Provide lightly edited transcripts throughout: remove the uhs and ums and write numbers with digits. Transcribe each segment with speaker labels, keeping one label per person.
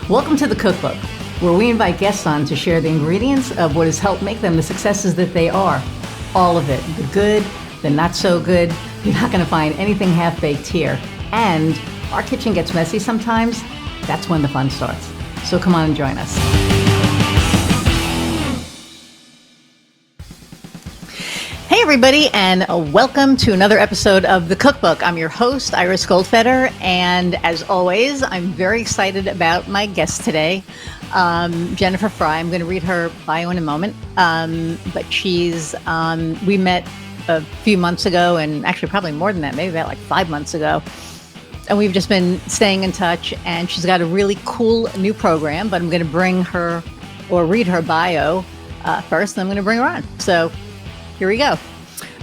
Speaker 1: Welcome to the Cookbook, where we invite guests on to share the ingredients of what has helped make them the successes that they are. All of it, the good, the not so good. You're not going to find anything half-baked here. And our kitchen gets messy sometimes. That's when the fun starts. So come on and join us. Hey everybody, and welcome to another episode of The Cookbook. I'm your host, Iris Goldfeder, and as always, I'm very excited about my guest today, Jennifer Frye. I'm going to read her bio in a moment, but we met a few months ago, and actually probably more than that, maybe about like 5 months ago, and we've just been staying in touch, and she's got a really cool new program, but I'm going to bring her, or read her bio first, and I'm going to bring her on. So here we go.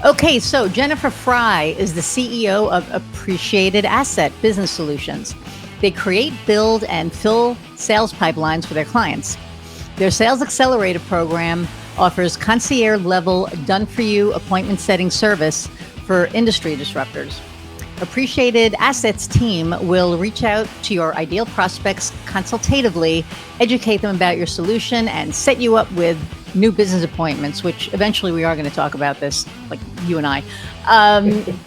Speaker 1: Okay, so Jennifer Frye is the CEO of Appreciated Asset Business Solutions. They create, build, and fill sales pipelines for their clients. Their Sales Accelerator program offers concierge-level, done-for-you appointment setting service for industry disruptors. Appreciated Assets team will reach out to your ideal prospects consultatively, educate them about your solution, and set you up with new business appointments, which eventually we are going to talk about this, like you and I.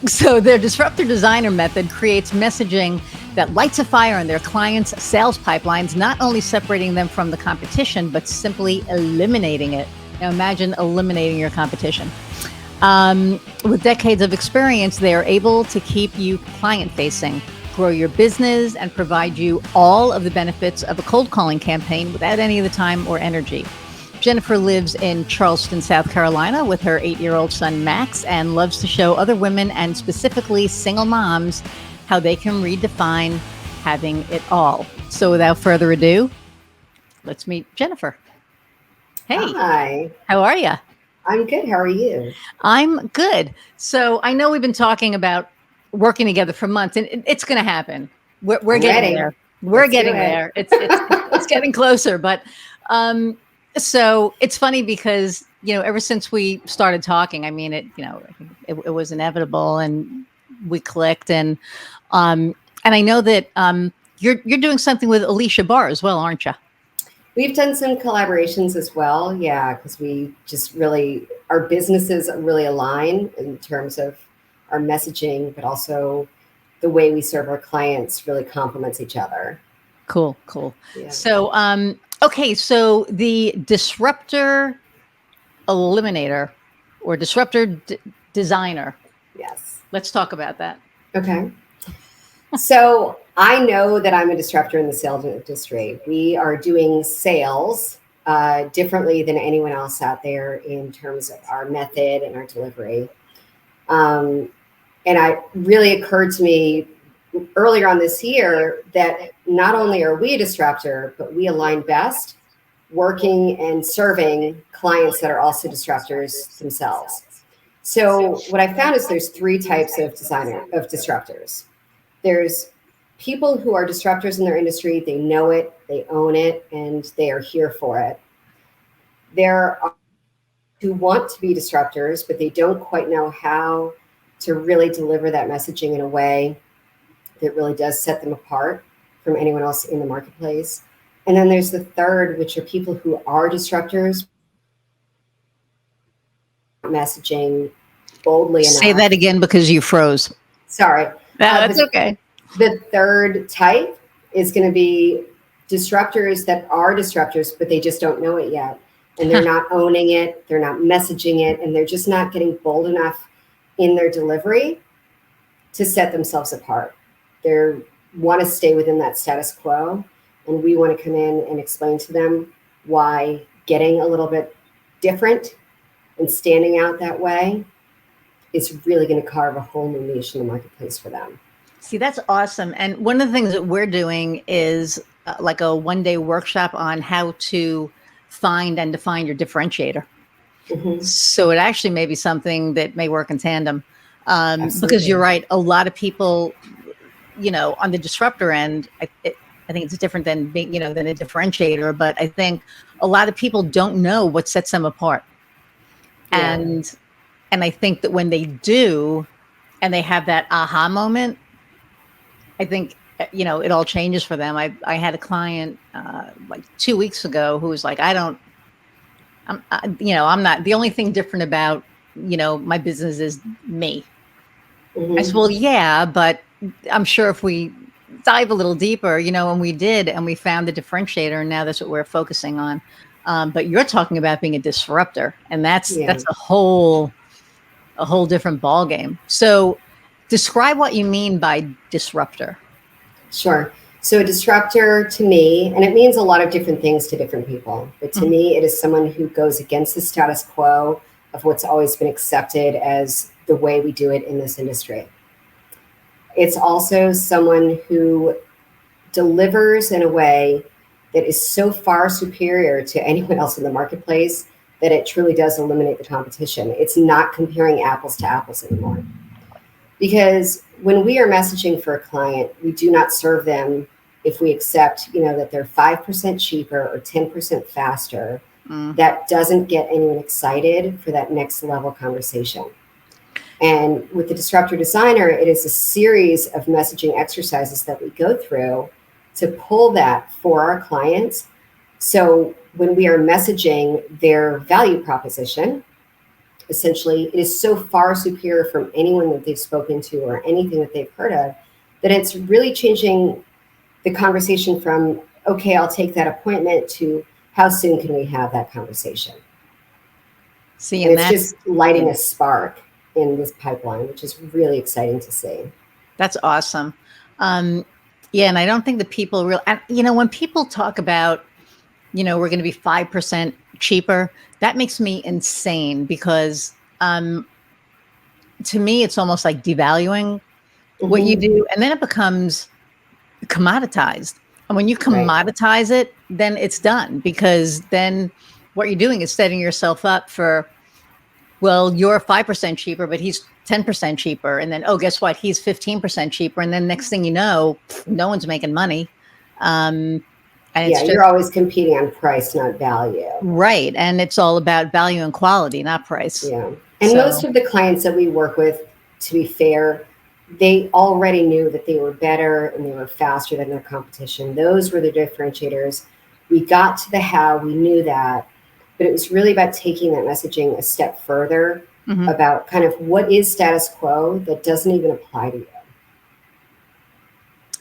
Speaker 1: So their Disruptor Designer method creates messaging that lights a fire in their clients' sales pipelines, not only separating them from the competition, but simply eliminating it. Now imagine eliminating your competition. With decades of experience, they are able to keep you client-facing, grow your business, and provide you all of the benefits of a cold calling campaign without any of the time or energy. Jennifer lives in Charleston, South Carolina with her 8-year-old son, Max, and loves to show other women, and specifically single moms, how they can redefine having it all. So without further ado, let's meet Jennifer. Hey.
Speaker 2: Hi.
Speaker 1: How are you?
Speaker 2: I'm good. How are you?
Speaker 1: I'm good. So I know we've been talking about working together for months, and it's going to happen. We're getting there. We're getting there. It's getting closer, but so it's funny because, ever since we started talking, I mean, it was inevitable, and we clicked, and I know that you're doing something with Alicia Barr as well, aren't you?
Speaker 2: We've done some collaborations as well. Yeah, because we just our businesses really align in terms of our messaging, but also the way we serve our clients really complements each other.
Speaker 1: Cool. Yeah. So, okay, so the Disruptor Eliminator or Disruptor Designer.
Speaker 2: Yes.
Speaker 1: Let's talk about that.
Speaker 2: Okay. So I know that I'm a disruptor in the sales industry. We are doing sales differently than anyone else out there in terms of our method and our delivery. And it really occurred to me earlier on this year that not only are we a disruptor, but we align best working and serving clients that are also disruptors themselves. So what I found is there's 3 types of disruptors. There's people who are disruptors in their industry. They know it, they own it, and they are here for it. There are who want to be disruptors, but they don't quite know how to really deliver that messaging in a way that really does set them apart from anyone else in the marketplace. And then there's the third, which are people who are disruptors, messaging boldly enough.
Speaker 1: Say that again because you froze.
Speaker 2: Sorry.
Speaker 1: That's okay.
Speaker 2: The third type is going to be disruptors that are disruptors, but they just don't know it yet. And they're not owning it, they're not messaging it, and they're just not getting bold enough in their delivery to set themselves apart. They want to stay within that status quo, and we want to come in and explain to them why getting a little bit different and standing out that way is really going to carve a whole new niche in the marketplace for them.
Speaker 1: See, that's awesome. And one of the things that we're doing is like a one-day workshop on how to find and define your differentiator. Mm-hmm. So it actually may be something that may work in tandem because you're right. A lot of people, on the disruptor end, I think it's different than being, than a differentiator. But I think a lot of people don't know what sets them apart. Yeah. And I think that when they do, and they have that aha moment, I think it all changes for them. I had a client like 2 weeks ago who was like, I'm not, the only thing different about, my business is me. I said,
Speaker 2: Hmm.
Speaker 1: well, yeah, but I'm sure if we dive a little deeper, and we did, and we found the differentiator, and now that's what we're focusing on. But you're talking about being a disruptor, and
Speaker 2: Yeah,
Speaker 1: that's a whole different ball game. So, describe what you mean by disruptor.
Speaker 2: sure. So a disruptor to me, and it means a lot of different things to different people, but to
Speaker 1: Mhm.
Speaker 2: me, it is someone who goes against the status quo of what's always been accepted as the way we do it in this industry. It's also someone who delivers in a way that is so far superior to anyone else in the marketplace that it truly does eliminate the competition. It's not comparing apples to apples anymore. Because when we are messaging for a client, we do not serve them if we accept, that they're 5% cheaper or 10% faster.
Speaker 1: Mm.
Speaker 2: That doesn't get anyone excited for that next level conversation. And with the disruptor designer, it is a series of messaging exercises that we go through to pull that for our clients. So when we are messaging their value proposition, essentially, it is so far superior from anyone that they've spoken to or anything that they've heard of that it's really changing the conversation from, okay, I'll take that appointment to how soon can we have that conversation?
Speaker 1: See,
Speaker 2: And
Speaker 1: and
Speaker 2: it's
Speaker 1: that's
Speaker 2: just lighting
Speaker 1: yeah,
Speaker 2: a spark in this pipeline, which is really exciting to see.
Speaker 1: that's awesome. Um, yeah, and I don't think that people real, and, when people talk about, we're going to be 5% cheaper, that makes me insane because to me, it's almost like devaluing what you
Speaker 2: Hmm.
Speaker 1: do, and then it becomes commoditized. And when you
Speaker 2: Right.
Speaker 1: commoditize it, then it's done because then what you're doing is setting yourself up for, well, you're 5% cheaper, but he's 10% cheaper. And then, oh, guess what? He's 15% cheaper. And then next thing you know, no one's making money. Um, and
Speaker 2: Yeah,
Speaker 1: it's
Speaker 2: you're
Speaker 1: just
Speaker 2: always competing on price, not value.
Speaker 1: right. And it's all about value and quality, not price.
Speaker 2: Yeah. And most
Speaker 1: So,
Speaker 2: of the clients that we work with, to be fair, they already knew that they were better and they were faster than their competition. Those were the differentiators. We got to the how, we knew that, but it was really about taking that messaging a step further
Speaker 1: mhm,
Speaker 2: about kind of what is status quo that doesn't even apply to you.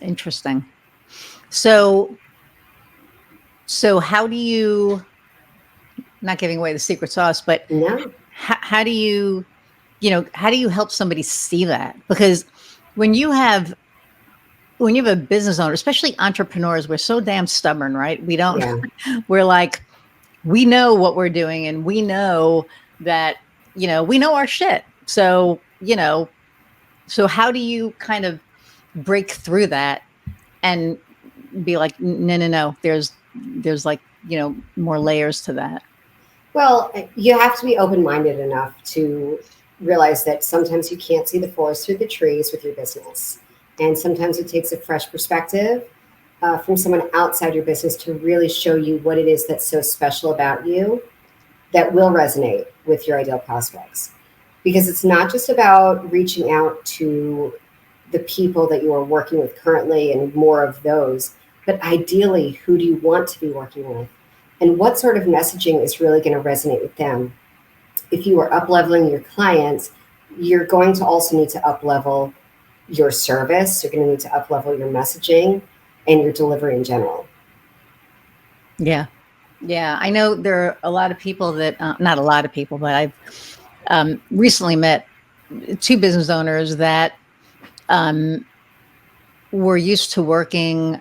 Speaker 1: interesting. So, so how do you, not giving away the secret sauce, but
Speaker 2: No.
Speaker 1: how do you, how do you help somebody see that? Because when you have when you have a business owner, especially entrepreneurs, we're so damn stubborn, right? We don't,
Speaker 2: Yeah.
Speaker 1: we're like, we know what we're doing and we know that, we know our shit. So, so how do you kind of break through that and be like, no, no, no, there's like, more layers to that.
Speaker 2: Well, you have to be open minded enough to realize that sometimes you can't see the forest through the trees with your business. And sometimes it takes a fresh perspective from someone outside your business to really show you what it is that's so special about you that will resonate with your ideal prospects. Because it's not just about reaching out to the people that you are working with currently and more of those, but ideally, who do you want to be working with? And what sort of messaging is really going to resonate with them? If you are up leveling your clients, you're going to also need to up level your service. You're going to need to up level your messaging and your delivery in general.
Speaker 1: Yeah. Yeah. I know there are a lot of people that, not a lot of people, but I've recently met two business owners that um, were used to working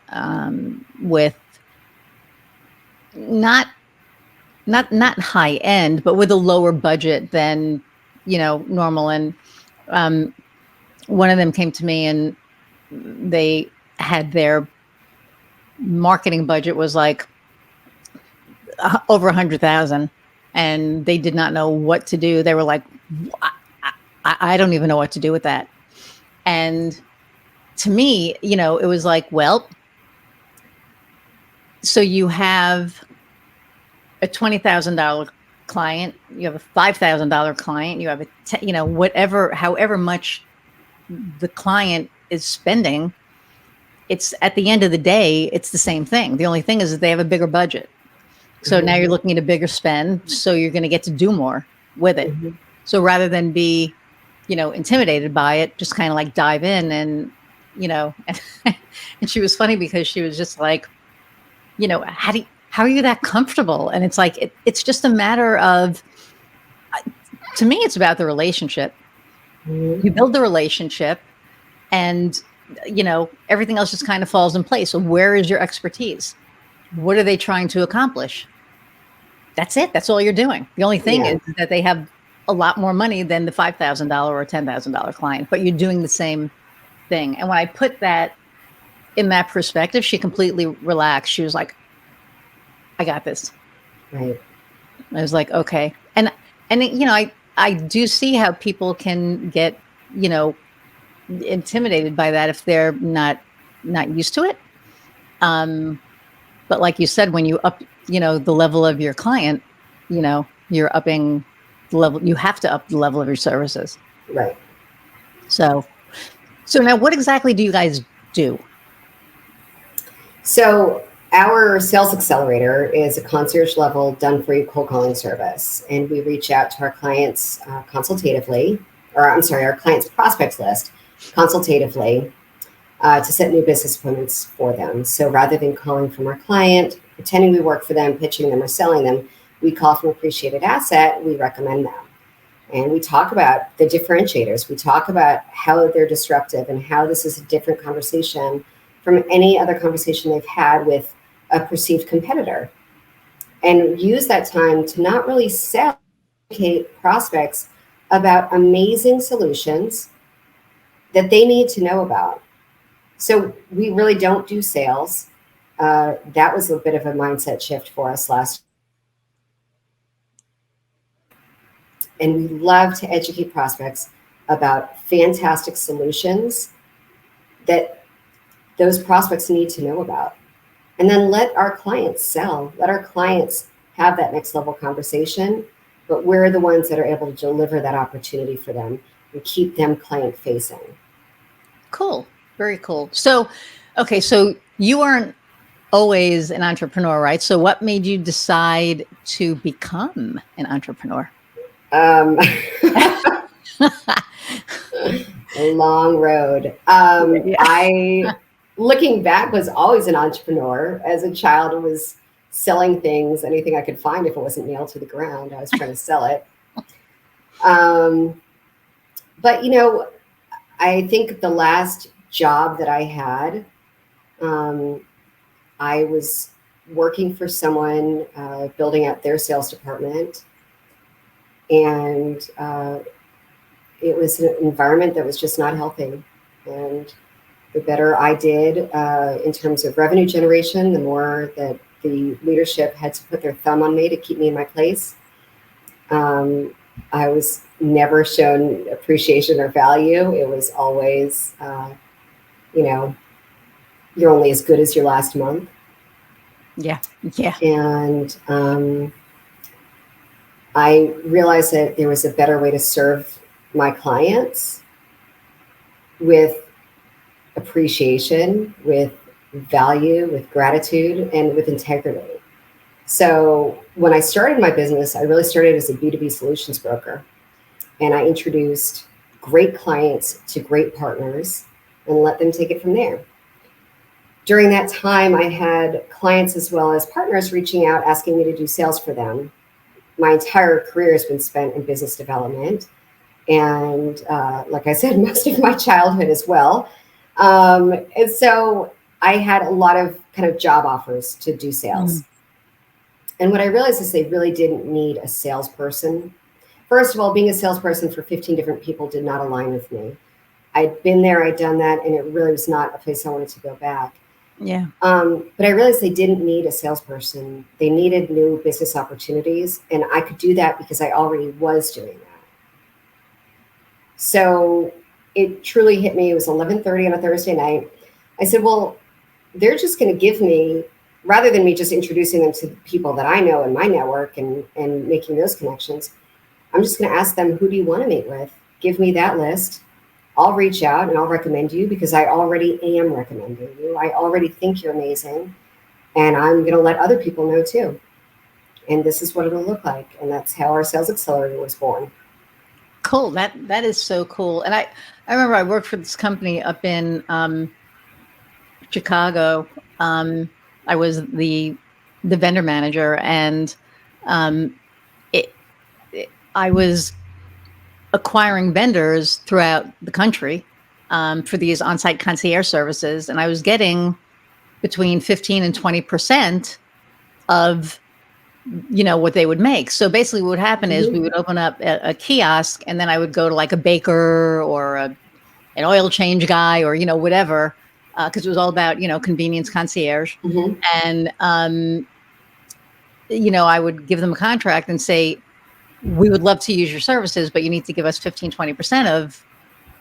Speaker 1: with not not high end, but with a lower budget than normal. And um, one of them came to me, and they had their marketing budget was like over 100,000, and they did not know what to do. They were like, I, I don't even know what to do with that. And to me, it was like, well, so you have a $20,000 client, you have a $5,000 client, you have whatever, however much the client is spending, it's at the end of the day, it's the same thing. The only thing is that they have a bigger budget. So now you're looking at a bigger spend. So you're going to get to do more with it.
Speaker 2: Mm-hmm.
Speaker 1: So rather than be, intimidated by it, just kind of like dive in and, and she was funny because she was just like, how are you that comfortable? And it's like, it's just a matter of, to me, it's about the relationship.
Speaker 2: Mm-hmm.
Speaker 1: You build the relationship and, everything else just kind of falls in place. So where is your expertise? What are they trying to accomplish? That's it. That's all you're doing. The only thing is that they have a lot more money than the $5,000 or $10,000 client, but you're doing the same thing. And when I put that in that perspective, she completely relaxed. She was like, I got this.
Speaker 2: Right.
Speaker 1: I was like, okay. And I do see how people can get, intimidated by that if they're not used to it. But like you said, when you up, the level of your client, you're upping the level. You have to up the level of your services.
Speaker 2: Right.
Speaker 1: So now what exactly do you guys do?
Speaker 2: So our sales accelerator is a concierge level done for you cold calling service. And we reach out to our clients consultatively, or I'm sorry, our clients prospects list consultatively to set new business appointments for them. So rather than calling from our client, pretending we work for them, pitching them or selling them, we call from appreciated asset, we recommend them. And we talk about the differentiators. We talk about how they're disruptive and how this is a different conversation from any other conversation they've had with a perceived competitor. And use that time to not really sell, educate prospects about amazing solutions that they need to know about. So we really don't do sales. That was a bit of a mindset shift for us last year. And we love to educate prospects about fantastic solutions that those prospects need to know about. And then let our clients sell, let our clients have that next level conversation, but we're the ones that are able to deliver that opportunity for them and keep them client facing.
Speaker 1: Cool. Very cool. So, okay. So you aren't always an entrepreneur, right? So what made you decide to become an entrepreneur?
Speaker 2: A long road. I, looking back, was always an entrepreneur. As a child, I was selling things, anything I could find. If it wasn't nailed to the ground, I was trying to sell it. But, I think the last job that I had, I was working for someone, building out their sales department. And it was an environment that was just not helping. And the better I did in terms of revenue generation, the more that the leadership had to put their thumb on me to keep me in my place. I was never shown appreciation or value. It was always, you're only as good as your last month.
Speaker 1: Yeah. Yeah.
Speaker 2: And I realized that there was a better way to serve my clients with appreciation, with value, with gratitude, and with integrity. So when I started my business, I really started as a B2B solutions broker. And I introduced great clients to great partners and let them take it from there. During that time, I had clients as well as partners reaching out, asking me to do sales for them. My entire career has been spent in business development. And like I said, most of my childhood as well. And so I had a lot of kind of job offers to do sales. And what I realized is they really didn't need a salesperson. First of all, being a salesperson for 15 different people did not align with me. I'd been there, I'd done that, and it really was not a place I wanted to go back.
Speaker 1: Yeah.
Speaker 2: But I realized they didn't need a salesperson. They needed new business opportunities. And I could do that because I already was doing that. So it truly hit me. It was 11:30 on a Thursday night. I said, well, they're just going to give me, rather than me just introducing them to the people that I know in my network and making those connections, I'm just going to ask them, who do you want to meet with? Give me that list. I'll reach out and I'll recommend you because I already am recommending you. I already think you're amazing. And I'm going to let other people know too. And this is what it'll look like. And that's how our sales accelerator was born.
Speaker 1: Cool. That is so cool. And I remember I worked for this company up in Chicago. I was the vendor manager, and it, I was acquiring vendors throughout the country for these on-site concierge services, and I was getting between 15 and 20% of what they would make. So basically what would happen is we would open up a kiosk, and then I would go to like a baker or an oil change guy or whatever, because it was all about convenience concierge. And I would give them a contract and say, we would love to use your services, but you need to give us 15, 20% of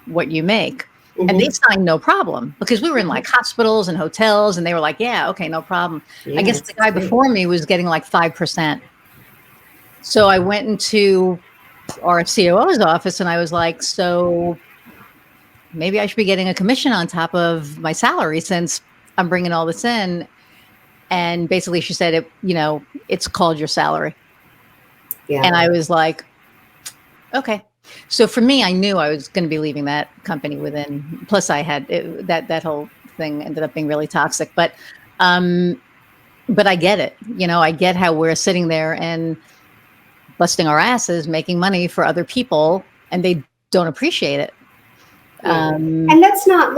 Speaker 1: what you make. And they signed no problem, because we were in like hospitals and hotels, and they were like, yeah, okay, no problem. I guess the guy before me was getting like 5%. So I went into our COO's office and I was like, so maybe I should be getting a commission on top of my salary since I'm bringing all this in. And basically she said, it's called your salary. Yeah. And I was like, okay. So for me, I knew I was going to be leaving that company within, plus I had that whole thing ended up being really toxic, but I get it. I get how we're sitting there and busting our asses, making money for other people, and they don't appreciate it.
Speaker 2: Yeah. And that's not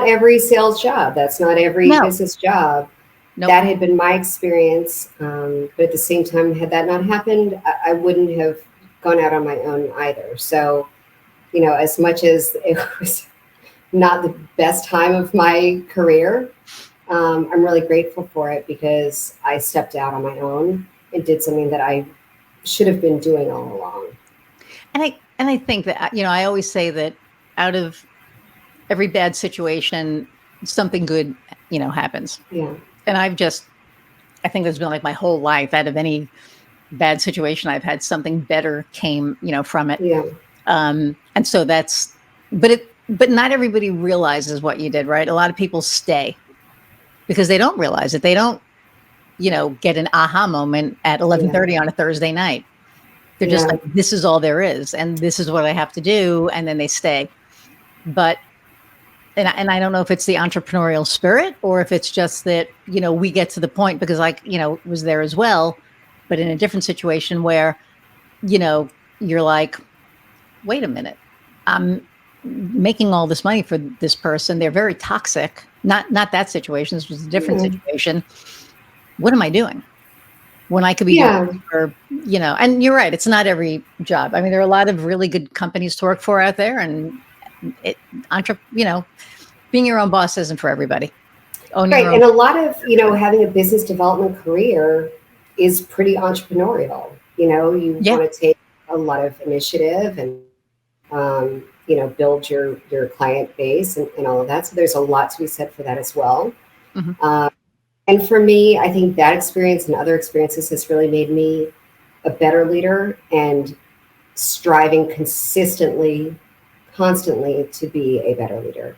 Speaker 2: every sales job. That's not every business job. Nope. That had been my experience. But at the same time, had that not happened, I wouldn't have gone out on my own either. So, as much as it was not the best time of my career, I'm really grateful for it, because I stepped out on my own and did something that I should have been doing all along. And
Speaker 1: I think that, I always say that out of every bad situation, something good, happens.
Speaker 2: Yeah.
Speaker 1: And I think there's been like my whole life, out of any bad situation I've had, something better came, from it.
Speaker 2: Yeah.
Speaker 1: And so but not everybody realizes what you did, right? A lot of people stay because they don't realize it. They don't, get an aha moment at 11:30 on a Thursday night. They're just like, this is all there is, and this is what I have to do. And then they stay. But, and I don't know if it's the entrepreneurial spirit or if it's just that, we get to the point, because was there as well, but in a different situation where, you're like, wait a minute, I'm making all this money for this person. They're very toxic. Not that situation. This was a different situation. What am I doing when I could be doing for, and you're right. It's not every job. I mean, there are a lot of really good companies to work for out there, and being your own boss isn't for everybody.
Speaker 2: Right. And a lot of, having a business development career is pretty entrepreneurial. You want to take a lot of initiative and, build your client base and all of that. So there's a lot to be said for that as well. Mm-hmm. And for me, I think that experience and other experiences has really made me a better leader, and striving constantly, constantly to be a better leader.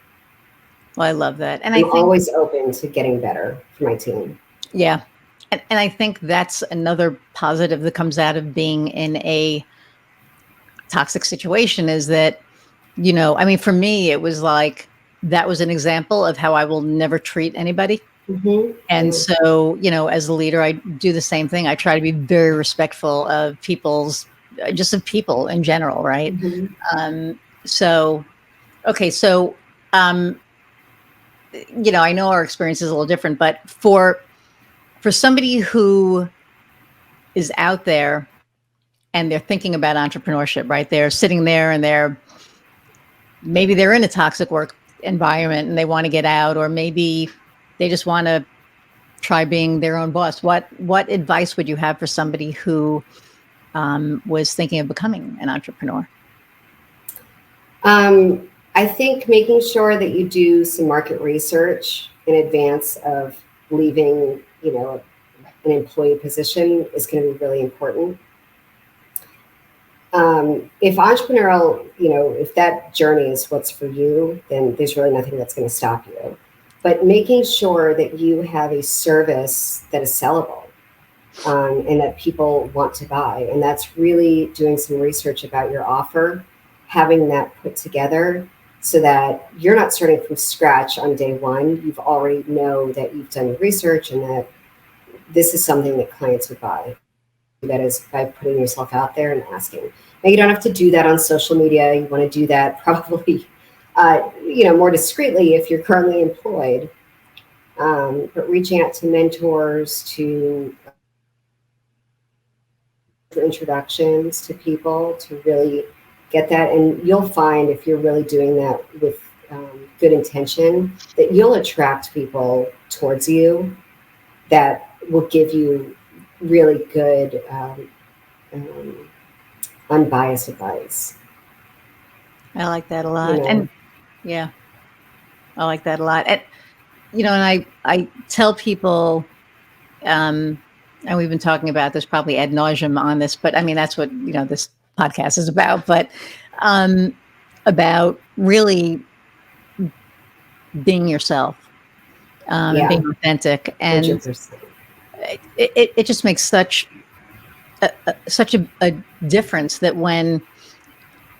Speaker 1: Well, I love that. And
Speaker 2: I'm always open to getting better for my team.
Speaker 1: Yeah. And I think that's another positive that comes out of being in a toxic situation, is that, for me, it was like, that was an example of how I will never treat anybody. Mm-hmm. And so, as a leader, I do the same thing. I try to be very respectful of people in general. Right. Mm-hmm. I know our experience is a little different, but for somebody who is out there and they're thinking about entrepreneurship, right? They're sitting there and maybe they're in a toxic work environment and they want to get out, or maybe they just want to try being their own boss. What advice would you have for somebody who was thinking of becoming an entrepreneur?
Speaker 2: I think making sure that you do some market research in advance of leaving, an employee position is going to be really important. If entrepreneurial, if that journey is what's for you, then there's really nothing that's going to stop you. But making sure that you have a service that is sellable, and that people want to buy. And that's really doing some research about your offer, having that put together so that you're not starting from scratch on day one. You've already know that you've done your research and that this is something that clients would buy. That is by putting yourself out there and asking. Now, you don't have to do that on social media. You want to do that probably, more discreetly if you're currently employed. But reaching out to mentors, to introductions to people to really get that. And you'll find if you're really doing that with good intention, that you'll attract people towards you that will give you really good, unbiased advice.
Speaker 1: I like that a lot. And yeah, I like that a lot. And, and I tell people, and we've been talking about this probably ad nauseum on this, but I mean, that's what, this podcast is about, but about really being yourself, and being authentic. And
Speaker 2: 100%.
Speaker 1: It just makes such a difference that when,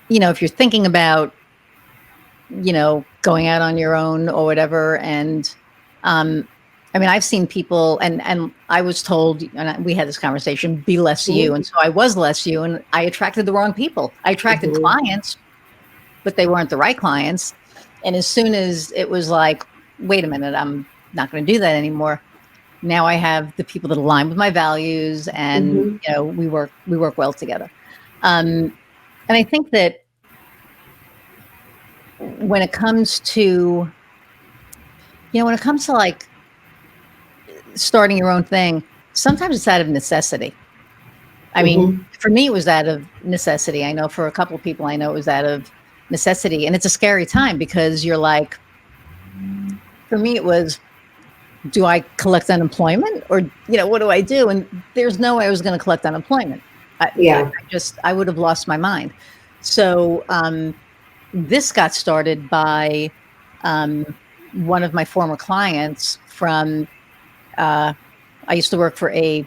Speaker 1: if you're thinking about, going out on your own or whatever, and I've seen people, and I was told, and we had this conversation, be less you. And so I was less you, and I attracted the wrong people. I attracted clients, but they weren't the right clients. And as soon as it was like, wait a minute, I'm not going to do that anymore. Now I have the people that align with my values, and, we work well together. And I think that when it comes to, like, starting your own thing, sometimes it's out of necessity. I mean, for me, it was out of necessity. I know for a couple of people, I know it was out of necessity. And it's a scary time because you're like, for me, it was, do I collect unemployment or, what do I do? And there's no way I was going to collect unemployment. I would have lost my mind. So this got started by one of my former clients from, I used to work for a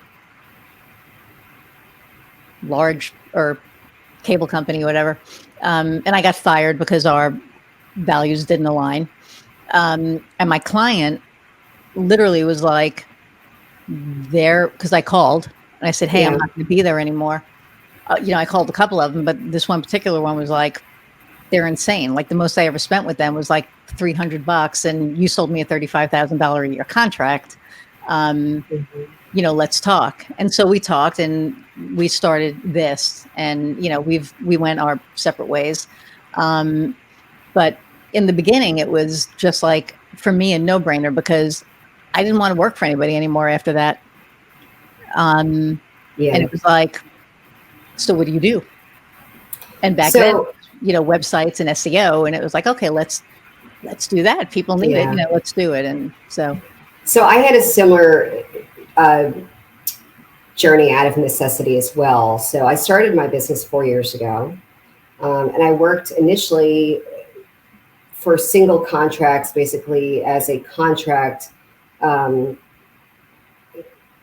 Speaker 1: large or cable company or whatever. And I got fired because our values didn't align. And my client literally was like, there, because I called and I said, hey, I'm not going to be there anymore. I called a couple of them, but this one particular one was like, they're insane. Like the most I ever spent with them was like $300, and you sold me a $35,000 a year contract. Let's talk. And so we talked and we started this, and, we went our separate ways. But in the beginning, it was just like, for me, a no-brainer, because I didn't want to work for anybody anymore after that. And it was like, so what do you do? And back then, websites and SEO, and it was like, okay, let's do that. People need it, let's do it. And so
Speaker 2: I had a similar journey out of necessity as well. So I started my business 4 years ago, and I worked initially for single contracts, basically as a contract,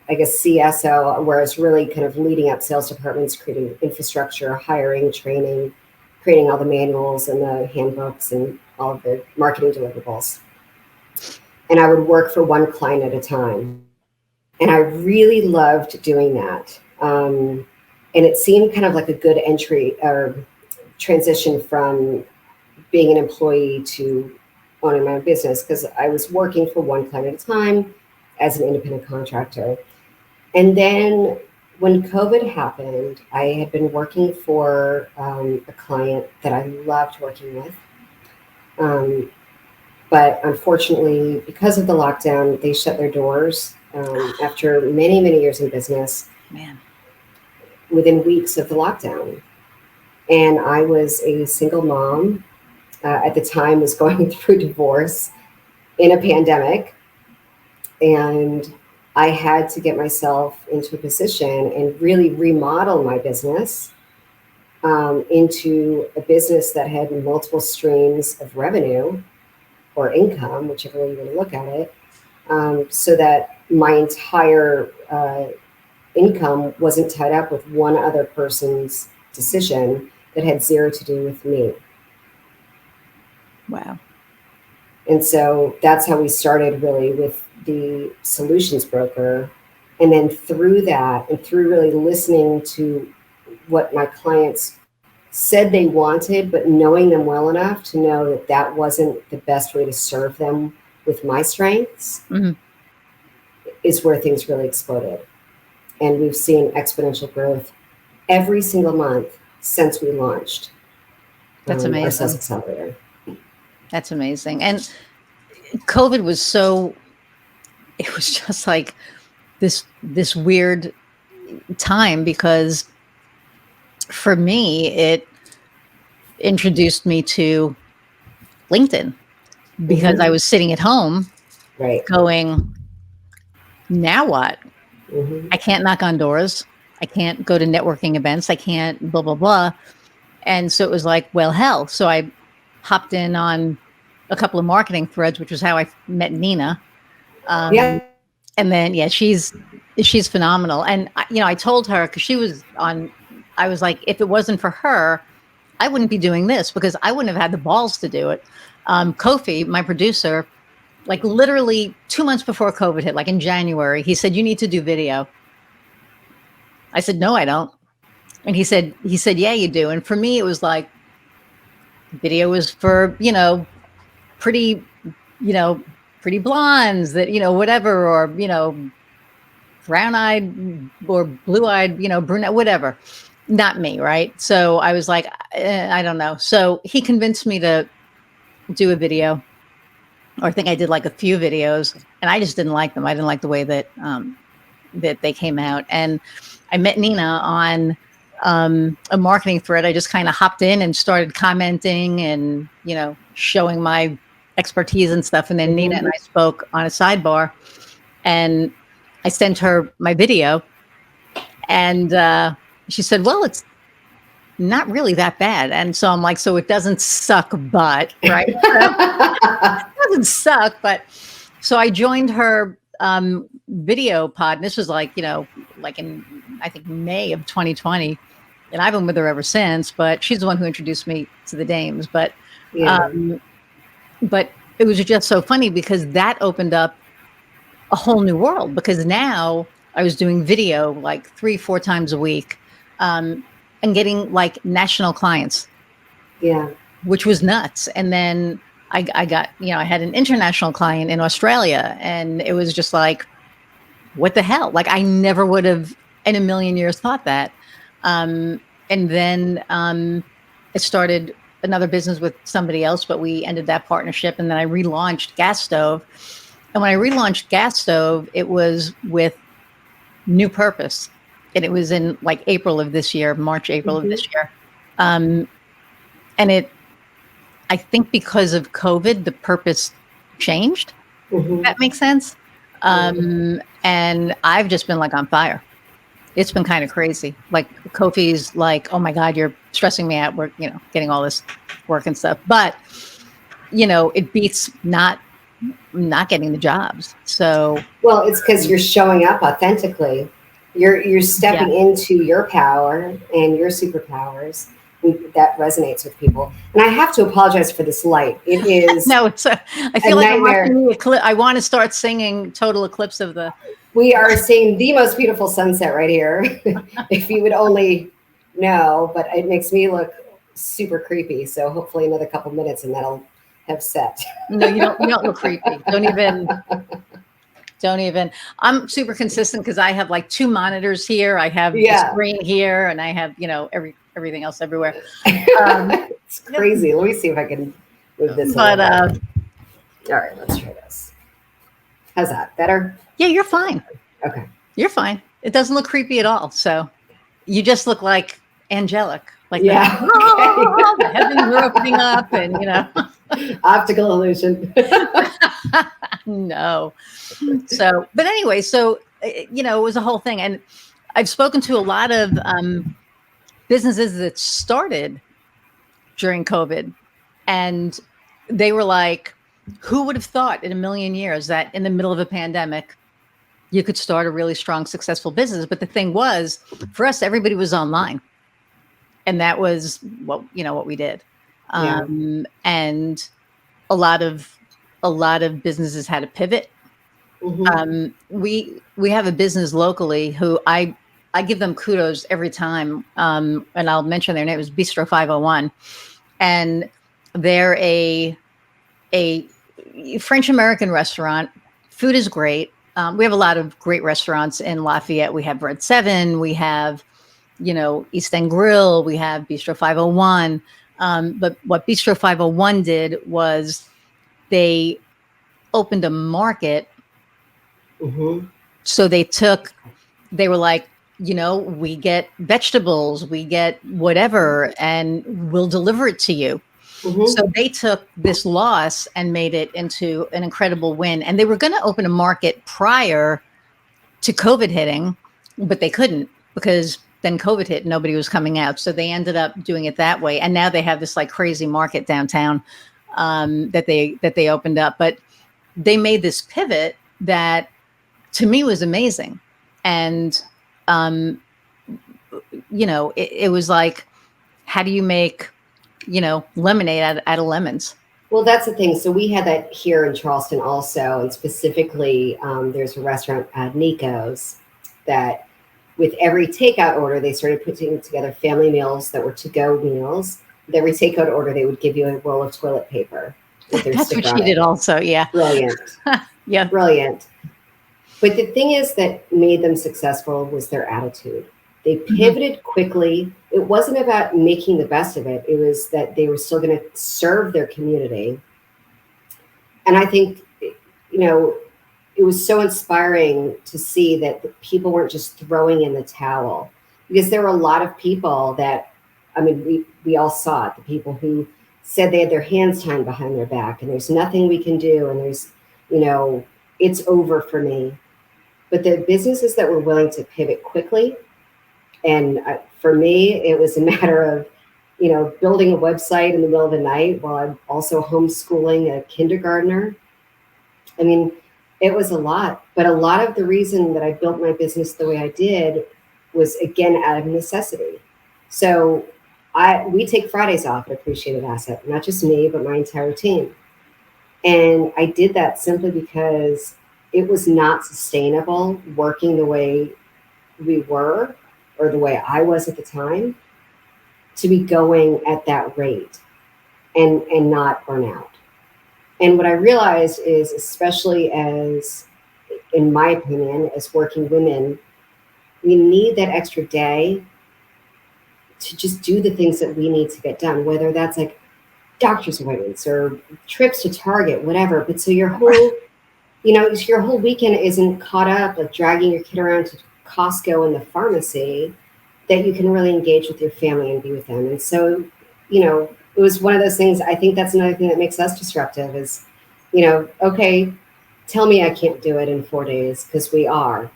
Speaker 2: CSO, where I was really kind of leading up sales departments, creating infrastructure, hiring, training, creating all the manuals and the handbooks and all of the marketing deliverables. And I would work for one client at a time. And I really loved doing that. And it seemed kind of like a good entry or transition from being an employee to owning my own business, because I was working for one client at a time as an independent contractor. And then when COVID happened, I had been working for a client that I loved working with. But unfortunately, because of the lockdown, they shut their doors after many, many years in business. Within weeks of the lockdown. And I was a single mom. At the time, was going through divorce in a pandemic. And I had to get myself into a position and really remodel my business into a business that had multiple streams of revenue or income, whichever way you want to look at it, so that my entire income wasn't tied up with one other person's decision that had zero to do with me.
Speaker 1: Wow.
Speaker 2: And so that's how we started really with the solutions broker. And then through that, and through really listening to what my clients said they wanted, but knowing them well enough to know that that wasn't the best way to serve them with my strengths, is where things really exploded. And we've seen exponential growth every single month since we launched.
Speaker 1: That's amazing.
Speaker 2: Our sales accelerator.
Speaker 1: That's amazing. And COVID was so, it was just like this weird time, because for me, it introduced me to LinkedIn, because I was sitting at home going, now what? I can't knock on doors. I can't go to networking events. I can't blah, blah, blah. And so it was like, well, hell. So I hopped in on a couple of marketing threads, which was how I met Nina. And then, she's phenomenal. And, I told her, because she was on, I was like, if it wasn't for her, I wouldn't be doing this, because I wouldn't have had the balls to do it. Kofi, my producer, like literally 2 months before COVID hit, like in January, he said, you need to do video. I said, no, I don't. And he said, yeah, you do. And for me, it was like, video was for, pretty blondes that, whatever, or, brown-eyed or blue-eyed, brunette, whatever. Not me, right? So I was like, I don't know. So he convinced me to do a video, or I think I did like a few videos, and I just didn't like them. I didn't like the way that that they came out. And I met Nina on a marketing thread. I just kind of hopped in and started commenting and, showing my expertise and stuff. And then Nina and I spoke on a sidebar, and I sent her my video, and she said, well, it's not really that bad. And so I'm like, so it doesn't suck, but, right? It doesn't suck, but. So I joined her video pod, and this was like, like in, I think, May of 2020. And I've been with her ever since, but she's the one who introduced me to the dames. But but it was just so funny, because that opened up a whole new world, because now I was doing video like 3-4 times a week, and getting like national clients, which was nuts. And then I got, I had an international client in Australia, and it was just like, what the hell? Like, I never would have in a million years thought that. And then I started another business with somebody else, but we ended that partnership. And then I relaunched Gas Stove. And when I relaunched Gas Stove, it was with new purpose. And it was in like April of this year, March, April of this year. And I think because of COVID, the purpose changed. If that makes sense. And I've just been like on fire. It's been kind of crazy. Like Kofi's like, oh my God, you're stressing me out. We're, getting all this work and stuff. But, it beats not getting the jobs. So.
Speaker 2: Well, it's because you're showing up authentically. You're stepping into your power and your superpowers. That resonates with people. And I have to apologize for this light. It is
Speaker 1: no, I feel like I'm watching the eclipse. I want to start singing Total Eclipse of the.
Speaker 2: We are seeing the most beautiful sunset right here. If you would only know, but it makes me look super creepy. So hopefully another couple minutes and that'll have set.
Speaker 1: No, you don't look creepy. Don't even. I'm super consistent, because I have like 2 monitors here. I have the screen here, and I have, everything else everywhere.
Speaker 2: It's crazy. Let me see if I can move this.
Speaker 1: But
Speaker 2: all right, let's try this. How's that? Better?
Speaker 1: Yeah, you're fine.
Speaker 2: Okay.
Speaker 1: You're fine. It doesn't look creepy at all. So you just look like angelic. Like the heavens are opening up, and
Speaker 2: optical illusion.
Speaker 1: No. So, but anyway, so it was a whole thing, and I've spoken to a lot of businesses that started during COVID, and they were like, who would have thought in a million years that in the middle of a pandemic you could start a really strong, successful business? But the thing was, for us, everybody was online, and that was what we did.
Speaker 2: Yeah.
Speaker 1: And a lot of businesses had to pivot.
Speaker 2: Hmm.
Speaker 1: We have a business locally who I give them kudos every time, and I'll mention their name. It was Bistro 501, and they're a French American restaurant. Food is great. We have a lot of great restaurants in Lafayette. We have Red Seven. We have, East End Grill. We have Bistro 501. But what Bistro 501 did was they opened a market.
Speaker 2: Hmm.
Speaker 1: So they were like, we get vegetables, we get whatever, and we'll deliver it to you.
Speaker 2: Hmm.
Speaker 1: So they took this loss and made it into an incredible win. And they were going to open a market prior to COVID hitting, but they couldn't because then COVID hit, nobody was coming out. So they ended up doing it that way. And now they have this like crazy market downtown, that they opened up. But they made this pivot that to me was amazing. And, um, it was like, how do you make, lemonade out of lemons?
Speaker 2: Well, that's the thing. So we had that here in Charleston also, and specifically, there's a restaurant at Nico's that, with every takeout order, they started putting together family meals that were to-go meals. With every takeout order, they would give you a roll of toilet paper with their
Speaker 1: That's what
Speaker 2: sticker on
Speaker 1: she did
Speaker 2: it.
Speaker 1: also. Yeah.
Speaker 2: Brilliant,
Speaker 1: Yeah.
Speaker 2: brilliant. But the thing is that made them successful was their attitude. They
Speaker 1: Mhm.
Speaker 2: pivoted quickly. It wasn't about making the best of it. It was that they were still going to serve their community. And I think, it was so inspiring to see that the people weren't just throwing in the towel, because there were a lot of people that, I mean, we all saw it, the people who said they had their hands tied behind their back and there's nothing we can do. And you know, it's over for me. But the businesses that were willing to pivot quickly, and for me, it was a matter of, building a website in the middle of the night while I'm also homeschooling a kindergartner. I mean, it was a lot, but a lot of the reason that I built my business the way I did was, again, out of necessity. So we take Fridays off at Appreciated Asset, not just me, but my entire team. And I did that simply because it was not sustainable working the way we were, or the way I was at the time, to be going at that rate and not burn out. And what I realized is, especially as, in my opinion, as working women, we need that extra day to just do the things that we need to get done, whether that's like doctor's appointments or trips to Target, whatever. But so your whole weekend isn't caught up like dragging your kid around to Costco and the pharmacy, that you can really engage with your family and be with them. And so, it was one of those things. I think that's another thing that makes us disruptive is, okay, tell me I can't do it in 4 days, because we are.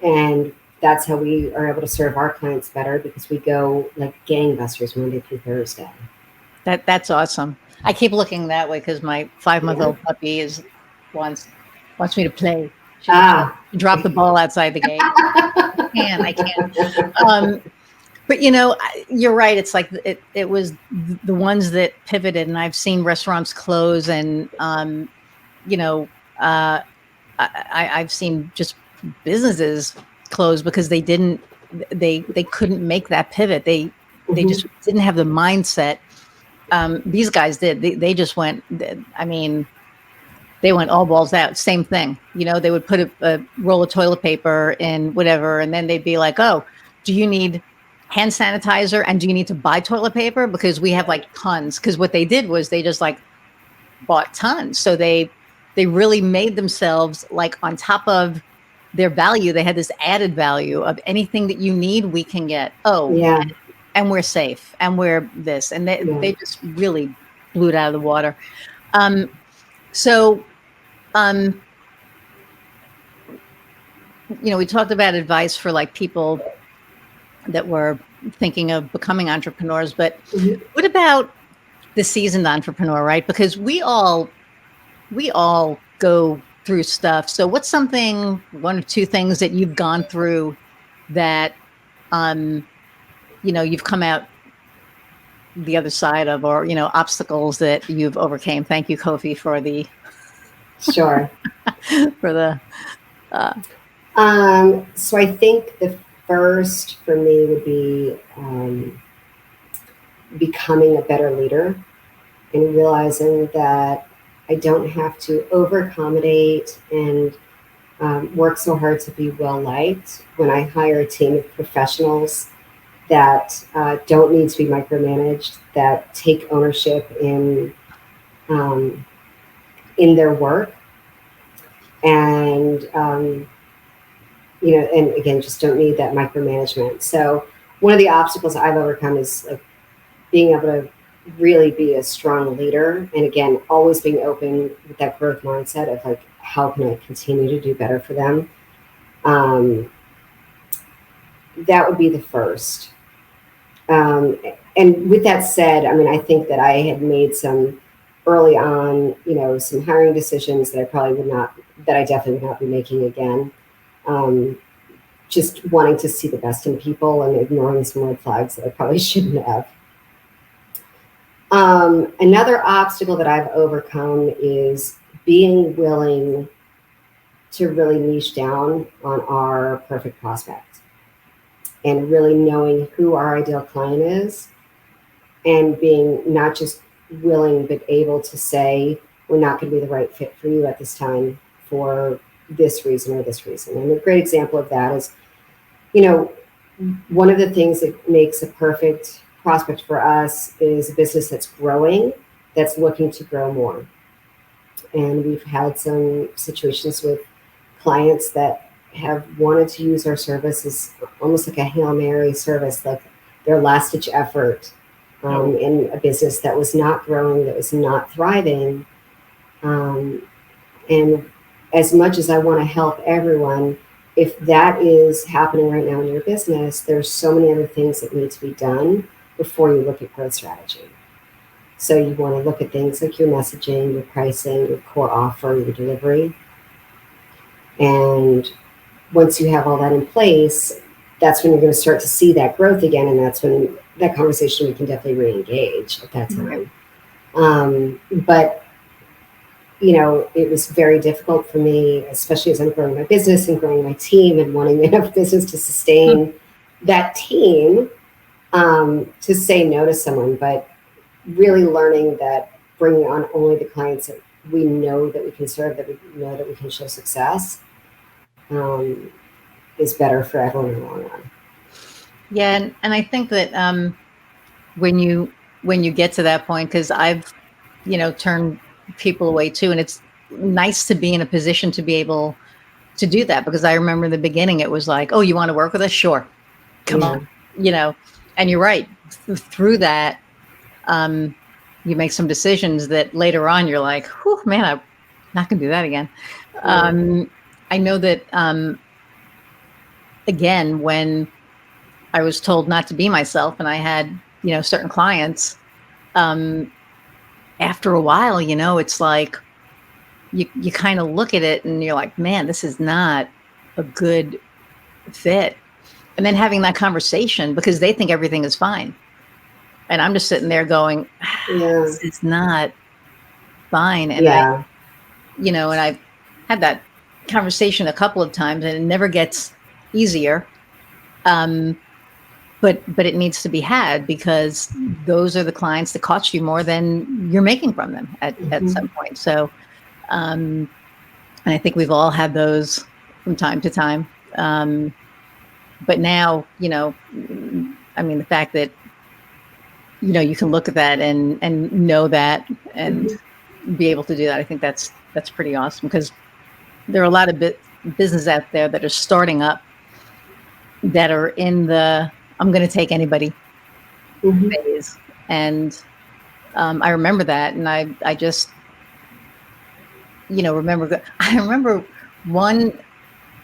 Speaker 2: And that's how we are able to serve our clients better, because we go like gangbusters Monday through Thursday.
Speaker 1: That's awesome. I keep looking that way because my 5-month-old
Speaker 2: Yeah.
Speaker 1: puppy wants me to play. She wants to
Speaker 2: Ah.
Speaker 1: drop the ball outside the gate. I can't. But you're right. It's like it was the ones that pivoted, and I've seen restaurants close, and you know, uh, I've seen just businesses close because they couldn't make that pivot. They
Speaker 2: Mhm.
Speaker 1: just didn't have the mindset. These guys did. They just went. I mean, they went all balls out. Same thing. They would put a roll of toilet paper in whatever, and then they'd be like, "Oh, do you need hand sanitizer? And do you need to buy toilet paper? Because we have like tons." Because what they did was they just like bought tons. So they really made themselves like on top of their value. They had this added value of anything that you need, we can get. Oh,
Speaker 2: Yeah.
Speaker 1: and we're safe, and we're this, and
Speaker 2: Yeah.
Speaker 1: they just really blew it out of the water. Um, so, um, we talked about advice for like people that were thinking of becoming entrepreneurs, but
Speaker 2: Mhm.
Speaker 1: what about the seasoned entrepreneur, right? Because we all go through stuff. So what's something, one or two things that you've gone through that um you've come out the other side of, or obstacles that you've overcame? Thank you, Kofi, for the
Speaker 2: Sure.
Speaker 1: for the uh
Speaker 2: So I think the first for me would be becoming a better leader and realizing that I don't have to over accommodate and work so hard to be well liked when I hire a team of professionals that don't need to be micromanaged, that take ownership um, in their work, and and again, just don't need that micromanagement. So one of the obstacles I've overcome is like being able to really be a strong leader, and again, always being open with that growth mindset of like, how can I continue to do better for them? Um, that would be the first. Um, and with that said, I mean, I think that I had made some early on, some hiring decisions that I probably would not, that I definitely would not be making again. Um, just wanting to see the best in people and ignoring some red flags that I probably shouldn't have. Another obstacle that I've overcome is being willing to really niche down on our perfect prospect and really knowing who our ideal client is, and being not just willing but able to say, we're not going to be the right fit for you at this time for this reason or this reason. And a great example of that is, you know one of the things that makes a perfect prospect for us is a business that's growing, that's looking to grow more. And we've had some situations with clients that have wanted to use our service as almost like a Hail Mary service, like their last ditch effort, in a business that was not growing, that was not thriving. Um, and as much as I want to help everyone, if that is happening right now in your business, there's so many other things that need to be done before you look at growth strategy. So you want to look at things like your messaging, your pricing, your core offer, your delivery. And once you have all that in place, that's when you're going to start to see that growth again. And that's when that conversation we can definitely re-engage at that time. But it was very difficult for me, especially as I'm growing my business and growing my team and wanting enough business to sustain that team, to say no to someone. But really learning that bringing on only the clients that we know that we can serve, that we know that we can show success, is better for everyone in the long run.
Speaker 1: Yeah, and I think that when you get to that point, because I've turned people away too, and it's nice to be in a position to be able to do that, because I remember in the beginning it was like, oh, you want to work with us? Sure, come
Speaker 2: Yeah.
Speaker 1: on, and you're right. Through that, you make some decisions that later on you're like, whew, man, I'm not gonna do that again. I know that again, when I was told not to be myself and I had certain clients, after a while, it's like you kind of look at it and you're like, man, this is not a good fit. And then having that conversation, because they think everything is fine, and I'm just sitting there going,
Speaker 2: Yeah.
Speaker 1: this is not fine. And
Speaker 2: Yeah.
Speaker 1: and I've had that conversation a couple of times, and it never gets easier. But it needs to be had, because those are the clients that cost you more than you're making from them at some point. So, and I think we've all had those from time to time. But now, I mean, the fact that you can look at that and know that and be able to do that, I think that's pretty awesome, because there are a lot of business out there that are starting up that are in the I'm going to take anybody phase. And I remember that, and I just remember I remember one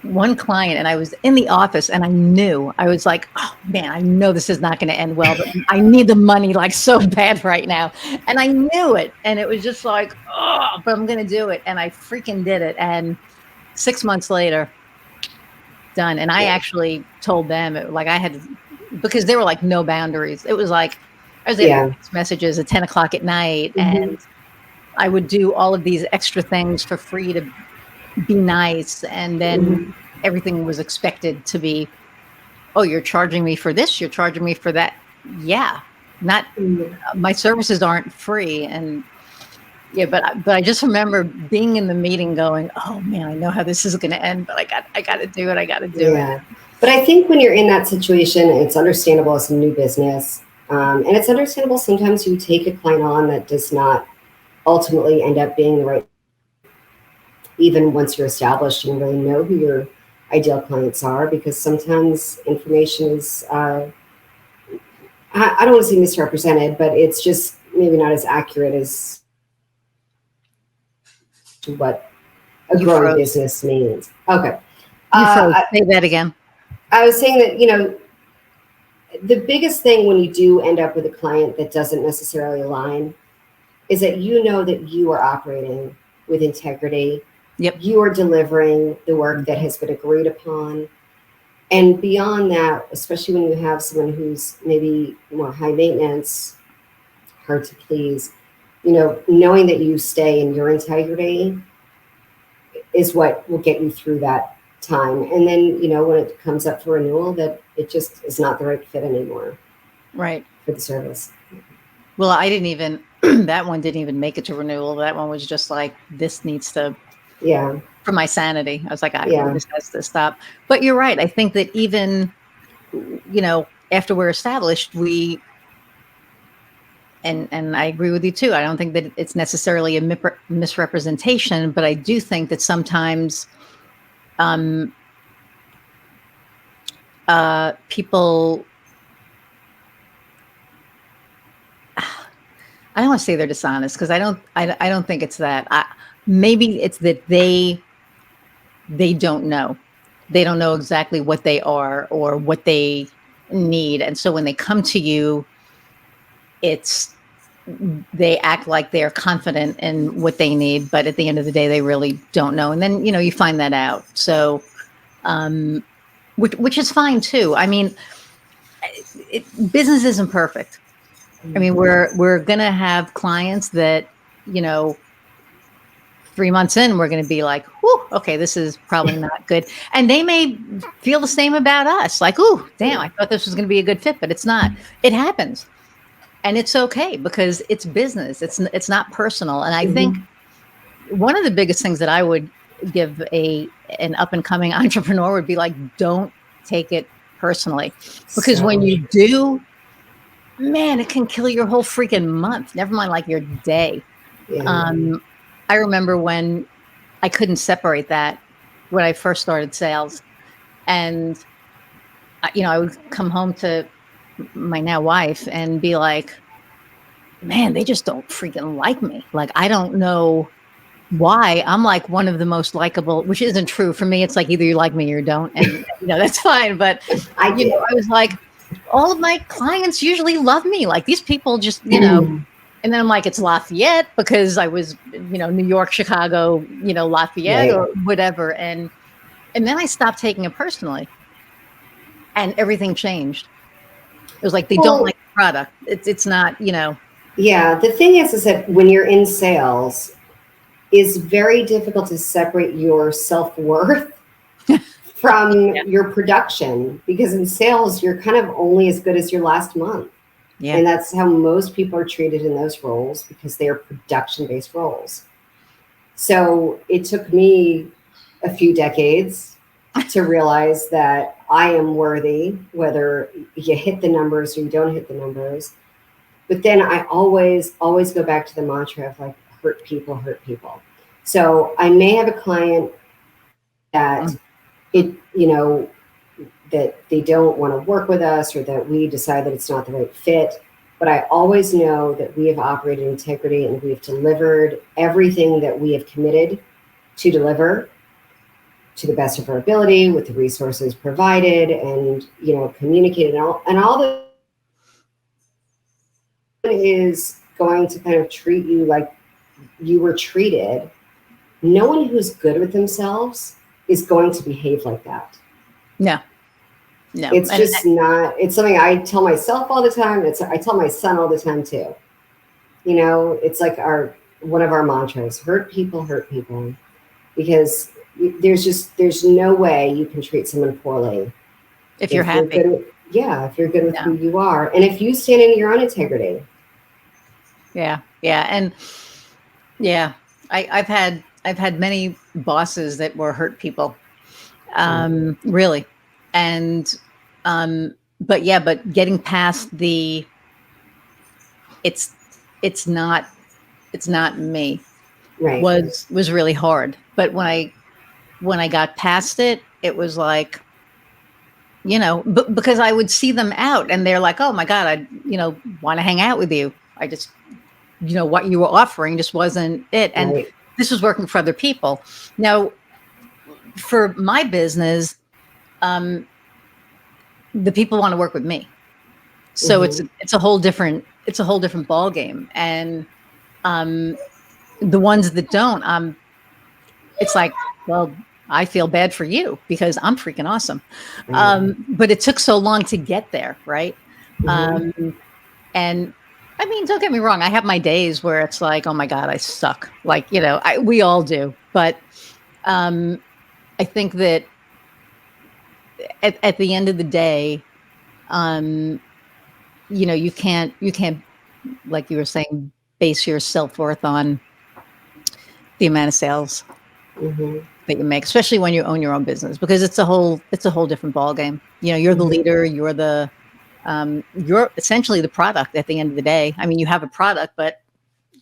Speaker 1: one client, and I was in the office, and I was like, oh man, I know this is not going to end well, but I need the money like so bad right now. And I knew it. And it was just like, oh, but I'm going to do it. And I freaking did it. And 6 months later, done. And I
Speaker 2: Yeah.
Speaker 1: actually told them, like, I had, because there were like no boundaries. It was like, I was getting
Speaker 2: Yeah.
Speaker 1: text messages at 10 o'clock at night,
Speaker 2: Mhm.
Speaker 1: and I would do all of these extra things for free to be nice. And then
Speaker 2: Mhm.
Speaker 1: everything was expected to be, oh, you're charging me for this, you're charging me for that. Yeah, not
Speaker 2: Mhm.
Speaker 1: my services aren't free. And yeah, but I just remember being in the meeting going, oh man, I know how this is going to end, but I got to do it. I got to do it.
Speaker 2: Yeah. But I think when you're in that situation, it's understandable as a new business. And it's understandable sometimes you take a client on that does not ultimately end up being the right, even once you're established and really know who your ideal clients are, because sometimes information is, I don't want to say misrepresented, but it's just maybe not as accurate as to what a
Speaker 1: You
Speaker 2: growing
Speaker 1: froze.
Speaker 2: business means. Okay.
Speaker 1: You froze.
Speaker 2: I,
Speaker 1: Say that again.
Speaker 2: I was saying that, the biggest thing when you do end up with a client that doesn't necessarily align is that you know that you are operating with integrity.
Speaker 1: Yep.
Speaker 2: You are delivering the work that has been agreed upon. And beyond that, especially when you have someone who's maybe more high maintenance, hard to please, knowing that you stay in your integrity is what will get you through that time. And then, when it comes up for renewal, that it just is not the right fit anymore
Speaker 1: Right.
Speaker 2: for the service.
Speaker 1: Well, I didn't even, that one didn't even make it to renewal. That one was just like, this needs to,
Speaker 2: Yeah.
Speaker 1: for my sanity. I was like,
Speaker 2: Yeah.
Speaker 1: this has to stop. But you're right. I think that even, after we're established, and I agree with you too. I don't think that it's necessarily a misrepresentation, but I do think that sometimes people, I don't want to say they're dishonest, because I don't think it's that. Maybe it's that they don't know. They don't know exactly what they are or what they need. And so when they come to you, they act like they're confident in what they need, but at the end of the day, they really don't know. And then, you find that out. So, which is fine too. I mean, business isn't perfect. I mean, we're going to have clients that, 3 months in, we're going to be like, whew, okay, this is probably not good. And they may feel the same about us. Like, ooh, damn, I thought this was going to be a good fit, but it's not. It happens. And it's okay, because it's business. It's not personal. And I think
Speaker 2: Mhm.
Speaker 1: one of the biggest things that I would give an up and coming entrepreneur would be like, don't take it personally, because when
Speaker 2: So,
Speaker 1: you do, man, it can kill your whole freaking month. Never mind like your day.
Speaker 2: yeah.
Speaker 1: Um, I remember when I couldn't separate that when I first started sales, and I would come home to my now wife and be like, man, they just don't freaking like me. Like, I don't know why. I'm like one of the most likable, which isn't true for me. It's like either you like me or you don't, and that's fine. But
Speaker 2: I do.
Speaker 1: I was like, all of my clients usually love me. Like, these people just, and then I'm like, it's Lafayette, because I was, New York, Chicago, Lafayette
Speaker 2: Right.
Speaker 1: or whatever. And then I stopped taking it personally, and everything changed. It was like, they don't
Speaker 2: Well,
Speaker 1: like the product. It's not,
Speaker 2: yeah. The thing is that when you're in sales, it's very difficult to separate your self worth from
Speaker 1: yeah,
Speaker 2: your production, because in sales, you're kind of only as good as your last month.
Speaker 1: yeah,
Speaker 2: And that's how most people are treated in those roles, because they are production based roles. So it took me a few decades to realize that I am worthy, whether you hit the numbers or you don't hit the numbers. But then I always go back to the mantra of like, hurt people, hurt people. So I may have a client that
Speaker 1: mm,
Speaker 2: it, that they don't want to work with us, or that we decide that it's not the right fit. But I always know that we have operated in integrity and we have delivered everything that we have committed to deliver to the best of our ability with the resources provided, and communicated, and all that is going to kind of treat you like you were treated. No one who's good with themselves is going to behave like that.
Speaker 1: No.
Speaker 2: It's just not. It's something I tell myself all the time. I tell my son all the time too. It's like one of our mantras: hurt people, because there's no way you can treat someone poorly
Speaker 1: if you're happy.
Speaker 2: If you're good with who you are, and if you stand in your own integrity.
Speaker 1: Yeah, and I've had many bosses that were hurt people, really, and but getting past the it's not me,
Speaker 2: right,
Speaker 1: was really hard. But when I got past it, it was like, because I would see them out and they're like, oh my God, I want to hang out with you. I just, what you were offering just wasn't it. And
Speaker 2: right.
Speaker 1: This was working for other people. Now, for my business, the people want to work with me. So it's a whole different ball game. And the ones that don't, it's like, well, I feel bad for you because I'm freaking awesome. But it took so long to get there, right? And I mean, don't get me wrong. I have my days where it's like, oh my God, I suck. Like, we all do. But I think that at the end of the day, you can't, like you were saying, base your self-worth on the amount of sales that you make, especially when you own your own business, because it's a whole different ballgame. You're the leader, you're essentially the product at the end of the day. I mean, you have a product, but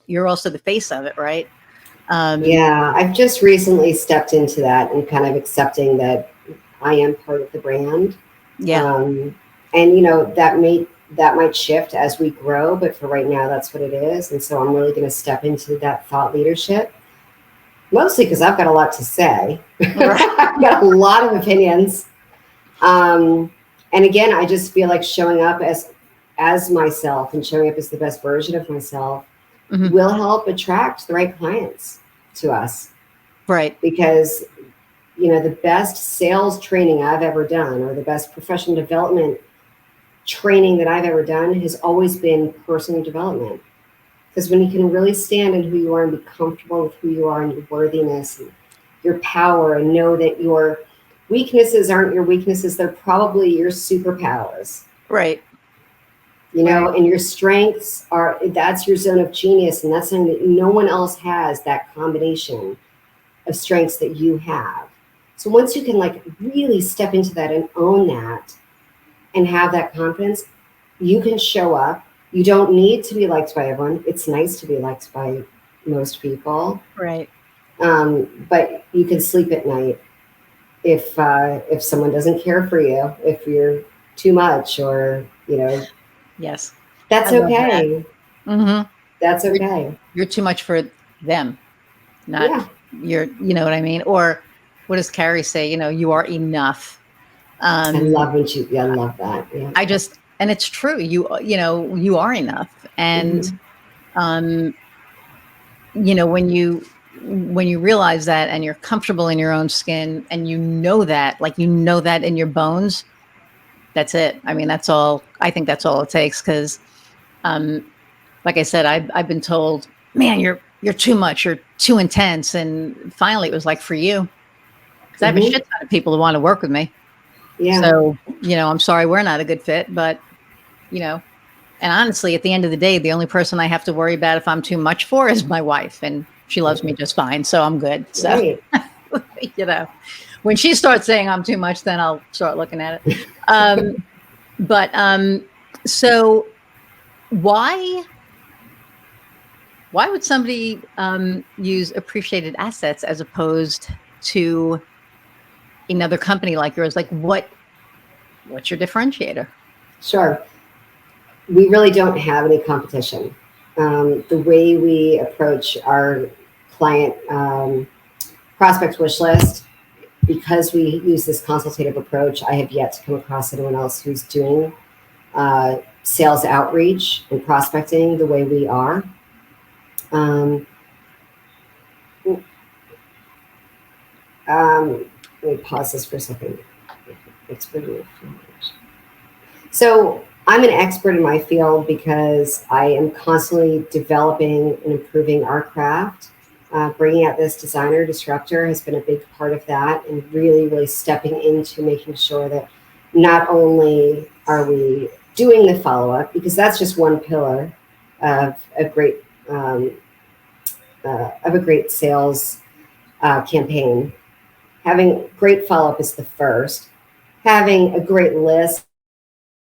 Speaker 1: you're also the face of it, right?
Speaker 2: I've just recently stepped into that and kind of accepting that I am part of the brand. And that might shift as we grow, but for right now, that's what it is. And so I'm really going to step into that thought leadership, mostly because I've got a lot to say. I've got a lot of opinions. And again, I just feel like showing up as myself and showing up as the best version of myself will help attract the right clients to us.
Speaker 1: Right.
Speaker 2: Because, the best sales training I've ever done, or the best professional development training that I've ever done, has always been personal development. Because when you can really stand in who you are and be comfortable with who you are and your worthiness and your power, and know that your weaknesses aren't your weaknesses, they're probably your superpowers.
Speaker 1: Right.
Speaker 2: And your strengths that's your zone of genius. And that's something that no one else has, that combination of strengths that you have. So once you can really step into that and own that and have that confidence, you can show up. You don't need to be liked by everyone. It's nice to be liked by most people.
Speaker 1: Right.
Speaker 2: But you can sleep at night if someone doesn't care for you, if you're too much, or
Speaker 1: Yes,
Speaker 2: that's okay. That's okay.
Speaker 1: You're too much for them, not you're. You know what I mean? Or what does Carrie say? You are enough.
Speaker 2: I love when I love that. Yeah.
Speaker 1: And it's true. You are enough, and when you realize that, and you're comfortable in your own skin, and that in your bones, that's it. I mean, that's all. I think that's all it takes. Because, like I said, I've been told, man, you're too much, you're too intense, and finally, it was like, for you, because I have a shit ton of people who want to work with me. Yeah. So I'm sorry we're not a good fit, but and honestly, at the end of the day, the only person I have to worry about if I'm too much for is my wife, and she loves me just fine, so I'm good. So, right. When she starts saying I'm too much, then I'll start looking at it. So why would somebody use appreciated assets as opposed to another company like yours? Like, what's your differentiator?
Speaker 2: Sure. We really don't have any competition. The way we approach our client prospect wish list because we use this consultative approach, I have yet to come across anyone else who's doing sales outreach and prospecting the way we are. Let me pause this for a second. So I'm an expert in my field because I am constantly developing and improving our craft. Bringing out this designer disruptor has been a big part of that, and really stepping into making sure that not only are we doing the follow-up, because that's just one pillar of a great sales campaign. Having great follow-up is the first. Having a great list,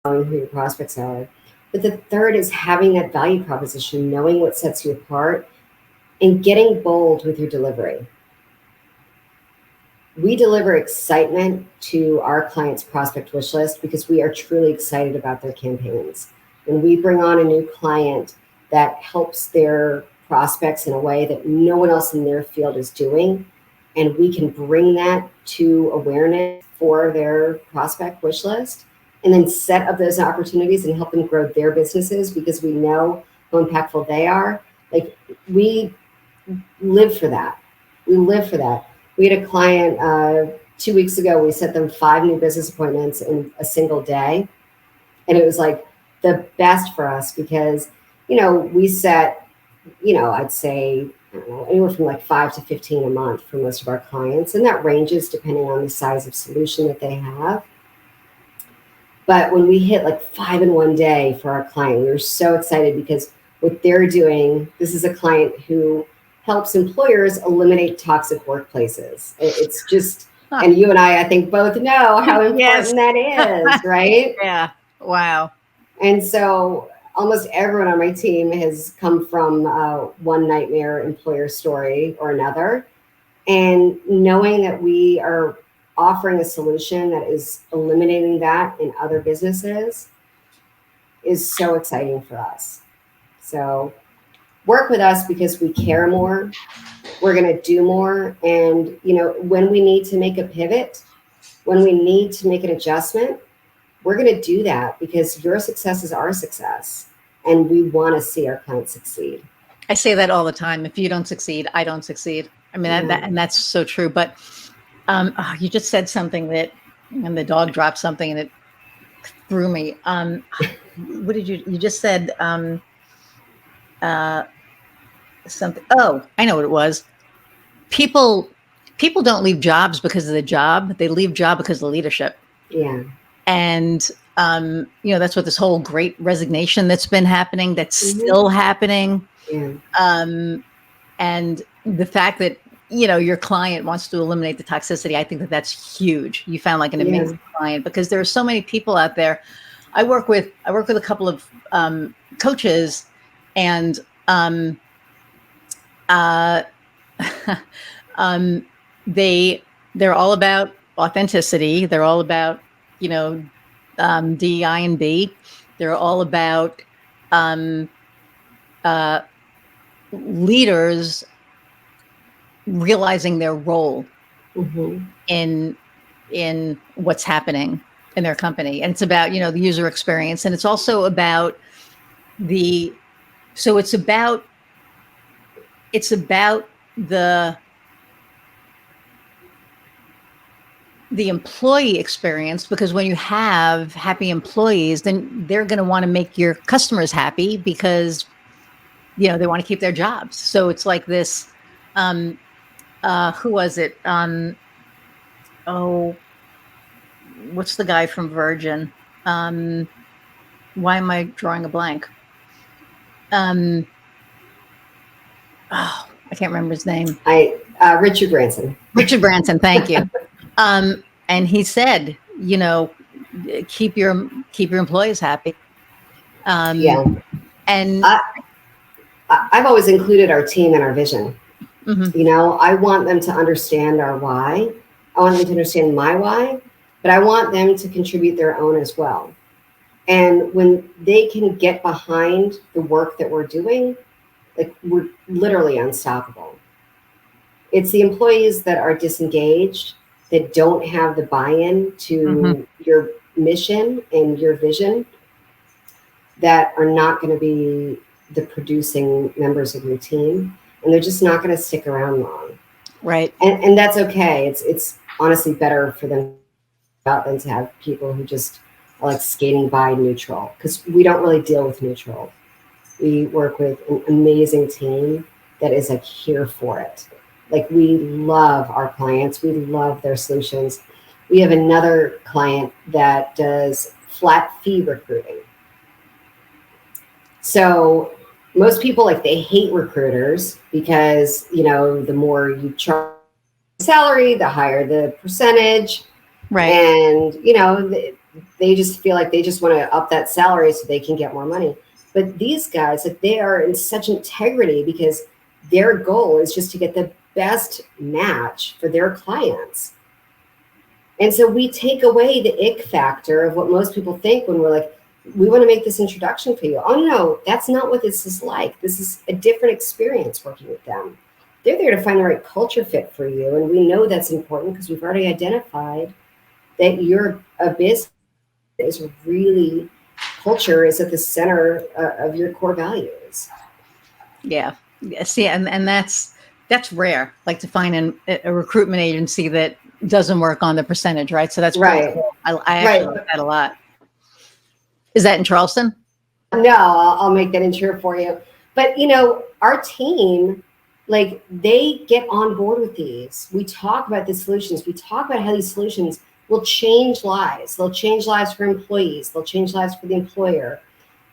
Speaker 2: knowing who your prospects are. But the third is having that value proposition, knowing what sets you apart, and getting bold with your delivery. We deliver excitement to our clients' prospect wish list because we are truly excited about their campaigns. When we bring on a new client that helps their prospects in a way that no one else in their field is doing, and we can bring that to awareness for their prospect wish list, and then set up those opportunities and help them grow their businesses because we know how impactful they are. Like, we live for that. We live for that. We had a client 2 weeks ago. We set them 5 new business appointments in a single day. And it was like the best for us because, we set, I'd say, I don't know, anywhere from like 5 to 15 a month for most of our clients. And that ranges depending on the size of solution that they have. But when we hit like 5 in one day for our client, we were so excited because what they're doing, this is a client who helps employers eliminate toxic workplaces. It's just, and you and I think both know how important
Speaker 1: Yes.
Speaker 2: that is, right?
Speaker 1: Yeah. Wow.
Speaker 2: And so almost everyone on my team has come from one nightmare employer story or another. And knowing that we are offering a solution that is eliminating that in other businesses is so exciting for us. So work with us because we care more. We're going to do more. And, when we need to make a pivot, when we need to make an adjustment, we're going to do that because your success is our success. And we want to see our clients succeed.
Speaker 1: I say that all the time. If you don't succeed, I don't succeed. I mean, and that's so true. But you just said something and the dog dropped something and it threw me. What did you just said something. Oh, I know what it was. People don't leave jobs because of the job. They leave job because of the leadership.
Speaker 2: Yeah.
Speaker 1: And that's what this whole great resignation that's been happening, that's still happening.
Speaker 2: Yeah.
Speaker 1: And the fact that, your client wants to eliminate the toxicity, I think that's huge. You found like an amazing client because there are so many people out there. I work with a couple of coaches, and they're all about authenticity. They're all about, DEI and B. They're all about leaders realizing their role in what's happening in their company. And it's about, the user experience. And it's also about it's about the employee experience, because when you have happy employees, then they're going to want to make your customers happy because, they want to keep their jobs. So it's like this, who was it? What's the guy from Virgin? Why am I drawing a blank? I can't remember his name.
Speaker 2: Richard Branson.
Speaker 1: Richard Branson, thank you. And he said, keep your employees happy. And
Speaker 2: I've always included our team in our vision. I want them to understand our why. I want them to understand my why, but I want them to contribute their own as well. And when they can get behind the work that we're doing, like, we're literally unstoppable. It's the employees that are disengaged that don't have the buy-in to your mission and your vision that are not going to be the producing members of your team, and they're just not going to stick around long.
Speaker 1: Right.
Speaker 2: And that's okay. It's honestly better for them than to have people who just are like skating by neutral, because we don't really deal with neutral. We work with an amazing team that is like here for it. Like, we love our clients. We love their solutions. We have another client that does flat fee recruiting. So most people, like, they hate recruiters because, you know, the more you charge salary, the higher the percentage.
Speaker 1: Right.
Speaker 2: And, you know, they just feel like they just want to up that salary so they can get more money. But these guys, like, they are in such integrity because their goal is just to get the best match for their clients. And so we take away the ick factor of what most people think when we're like, we want to make this introduction for you. Oh, no, that's not what this is like. This is a different experience working with them. They're there to find the right culture fit for you. And we know that's important because we've already identified that you're a business that is really, culture is at the center of your core values.
Speaker 1: Yeah. See, and that's rare, like, to find a recruitment agency that doesn't work on the percentage, right? So that's
Speaker 2: right.
Speaker 1: Cool. I actually like that a lot. Is that in Charleston?
Speaker 2: No, I'll make that intro for you. But, you know, our team, like, they get on board with these. We talk about the solutions. We talk about how these solutions will change lives. They'll change lives for employees. They'll change lives for the employer,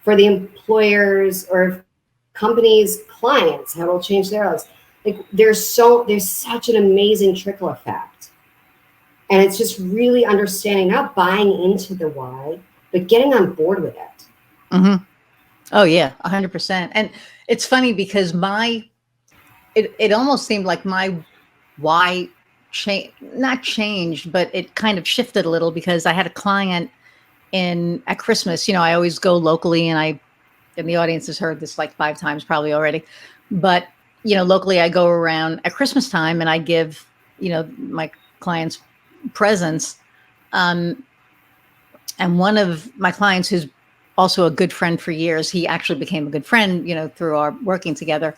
Speaker 2: for the employers or companies' clients, how it'll change their lives. Like, there's such an amazing trickle effect. And it's just really understanding, not buying into the why, but getting on board with it.
Speaker 1: Mm-hmm. Oh yeah, 100%. And it's funny because it almost seemed like my why not changed, but it kind of shifted a little because I had a client at Christmas. You know, I always go locally, and the audience has heard this like 5 times probably already, but, you know, locally I go around at Christmas time and I give, you know, my clients presents. And one of my clients, who's also a good friend for years, he actually became a good friend, you know, through our working together,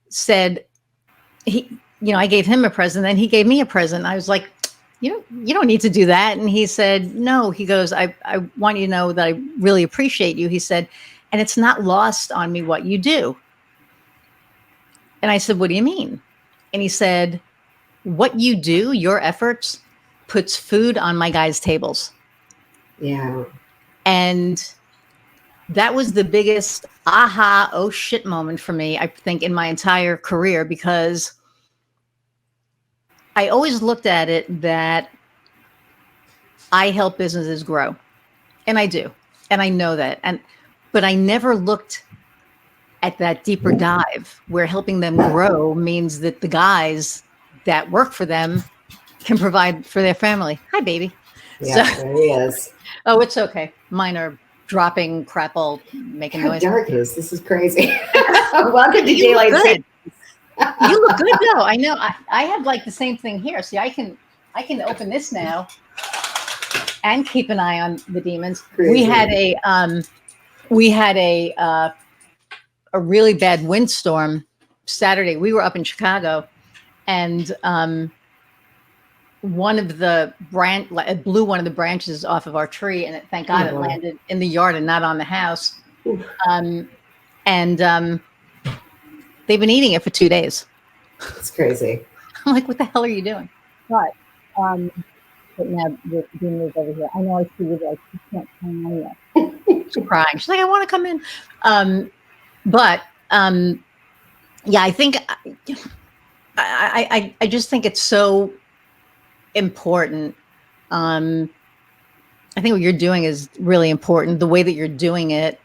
Speaker 1: said, I gave him a present, then he gave me a present. I was like, you don't need to do that. And he said, no, he goes, I want you to know that I really appreciate you. He said, and it's not lost on me what you do. And I said, what do you mean? And he said, what you do, your efforts, puts food on my guys' tables.
Speaker 2: Yeah.
Speaker 1: And that was the biggest aha, oh shit moment for me, I think, in my entire career, because I always looked at it that I help businesses grow. And I do. And I know that. But I never looked at that deeper dive where helping them grow means that the guys that work for them can provide for their family. Hi, baby.
Speaker 2: Yeah, so, there he is.
Speaker 1: Oh, it's okay. Mine are dropping crap, all making noise.
Speaker 2: How dark is this? Is crazy. Welcome to Daylight Savings.
Speaker 1: You look good though. I know. I have like the same thing here. See, I can open this now and keep an eye on the demons. Crazy. We had a really bad windstorm Saturday. We were up in Chicago, and one of the it blew one of the branches off of our tree, and thank God it landed in the yard and not on the house. They've been eating it for 2 days.
Speaker 2: It's crazy.
Speaker 1: I'm like, what the hell are you doing? But now the demon is over here. I know I see you, like, you can't come on yet. She's crying. She's like, I want to come in. Yeah, I think I just think it's so important. I think what you're doing is really important. The way that you're doing it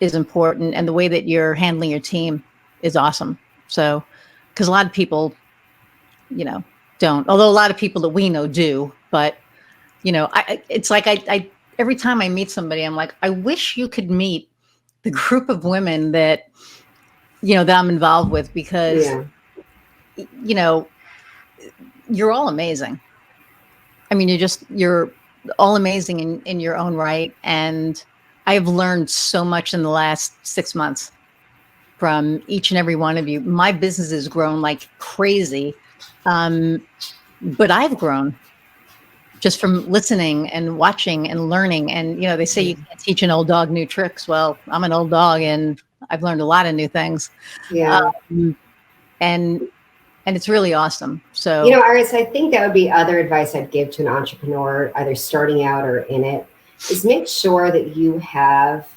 Speaker 1: is important, and the way that you're handling your team is awesome. So, because a lot of people, don't. Although a lot of people that we know do, but it's like I every time I meet somebody, I'm like, I wish you could meet the group of women that that I'm involved with, because you know, you're all amazing. I mean, you're all amazing in your own right. And I have learned so much in the last 6 months from each and every one of you. My business has grown like crazy. But I've grown just from listening and watching and learning. And, they say you can't teach an old dog new tricks. Well, I'm an old dog and I've learned a lot of new things.
Speaker 2: Yeah.
Speaker 1: And it's really awesome. So,
Speaker 2: Iris, I think that would be other advice I'd give to an entrepreneur, either starting out or in it, is make sure that you have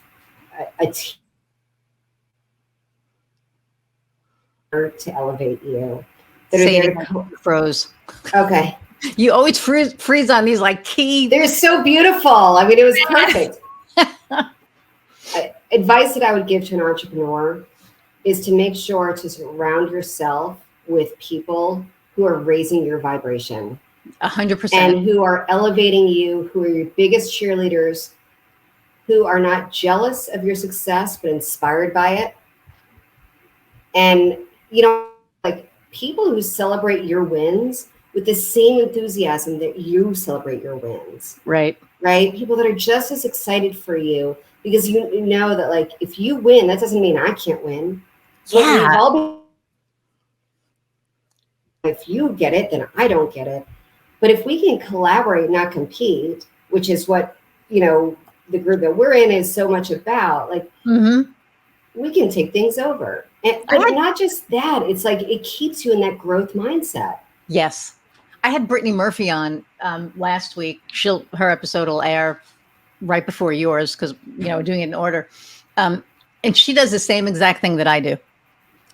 Speaker 2: a team to elevate you.
Speaker 1: That say are there froze.
Speaker 2: Okay.
Speaker 1: You always freeze on these like key.
Speaker 2: They're so beautiful. I mean, it was perfect. Advice that I would give to an entrepreneur is to make sure to surround yourself with people who are raising your vibration.
Speaker 1: 100%.
Speaker 2: And who are elevating you, who are your biggest cheerleaders, who are not jealous of your success, but inspired by it. And, like people who celebrate your wins with the same enthusiasm that you celebrate your wins.
Speaker 1: Right.
Speaker 2: Right? People that are just as excited for you, because you know that, like, if you win, that doesn't mean I can't win.
Speaker 1: Yeah.
Speaker 2: If you get it, then I don't get it. But if we can collaborate, not compete, which is what, the group that we're in is so much about, like, we can take things over. But not just that, it's like it keeps you in that growth mindset.
Speaker 1: Yes. I had Brittany Murphy on last week. Her episode will air right before yours because, we're doing it in order. And she does the same exact thing that I do.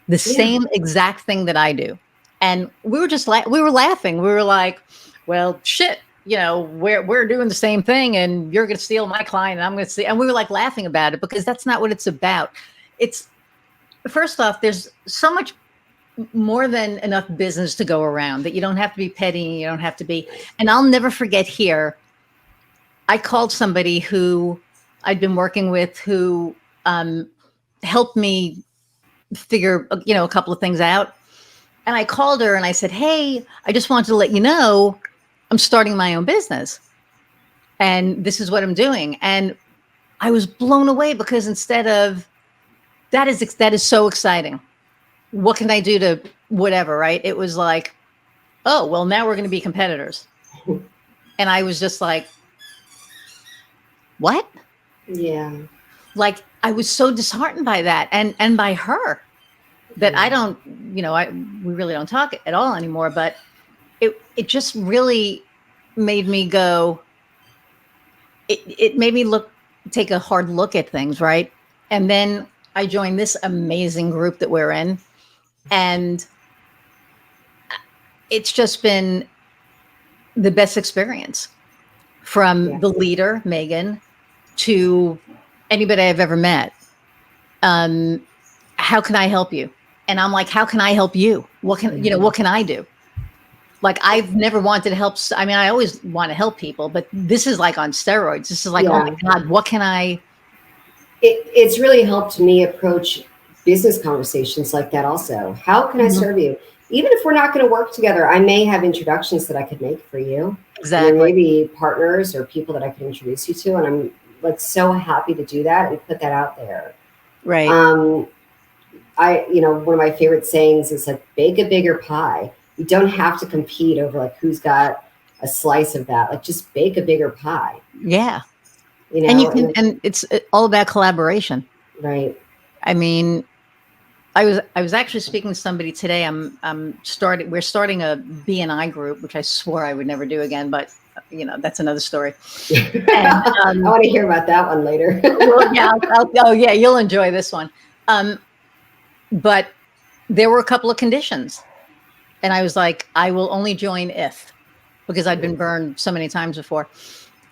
Speaker 1: The same exact thing that I do. And we were just we were laughing. We were like, well, shit, we're doing the same thing and you're going to steal my client and I'm going to steal. And we were like laughing about it because that's not what it's about. It's, first off, there's so much more than enough business to go around that you don't have to be petty. You don't have to be. And I'll never forget here, I called somebody who I'd been working with who helped me figure, a couple of things out. And I called her and I said, hey, I just wanted to let you know I'm starting my own business. And this is what I'm doing. And I was blown away because instead of, that is so exciting. What can I do to whatever, right? It was like, oh, well, now we're going to be competitors. And I was just like, what?
Speaker 2: Yeah.
Speaker 1: Like, I was so disheartened by that and by her that I don't, we really don't talk at all anymore. But it just really made me go, it made me take a hard look at things, right? And then I joined this amazing group that we're in. And it's just been the best experience from the leader, Megan, to anybody I've ever met. How can I help you? And I'm like, how can I help you? What can I do? Like, I've never wanted to help. I mean, I always want to help people, but this is like on steroids. This is like, oh my God, what can I?
Speaker 2: It's really helped me approach business conversations like that also. How can I serve you? Even if we're not going to work together, I may have introductions that I could make for you.
Speaker 1: Exactly.
Speaker 2: Maybe partners or people that I could introduce you to. And I'm like so happy to do that and put that out there.
Speaker 1: Right.
Speaker 2: One of my favorite sayings is like, bake a bigger pie. You don't have to compete over like who's got a slice of that. Like, just bake a bigger pie.
Speaker 1: Yeah. And it's all about collaboration.
Speaker 2: Right.
Speaker 1: I mean, I was actually speaking to somebody today. We're starting a BNI group, which I swore I would never do again, but that's another story. And,
Speaker 2: I want to hear about that one later.
Speaker 1: Well, yeah, you'll enjoy this one. But there were a couple of conditions. And I was like, I will only join if, because I'd been burned so many times before.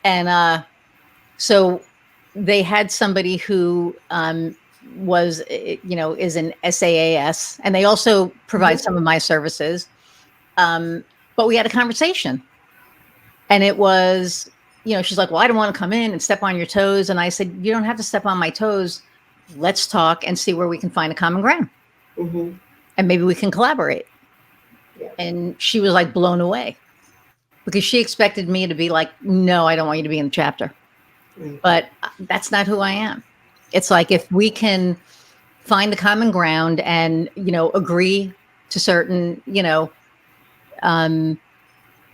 Speaker 1: And so they had somebody who is an SaaS, and they also provide some of my services. But we had a conversation, and it was, she's like, well, I don't want to come in and step on your toes. And I said, you don't have to step on my toes. Let's talk and see where we can find a common ground. And maybe we can collaborate. And she was like blown away because she expected me to be like, no, I don't want you to be in the chapter. But that's not who I am. It's like if we can find the common ground and, agree to certain,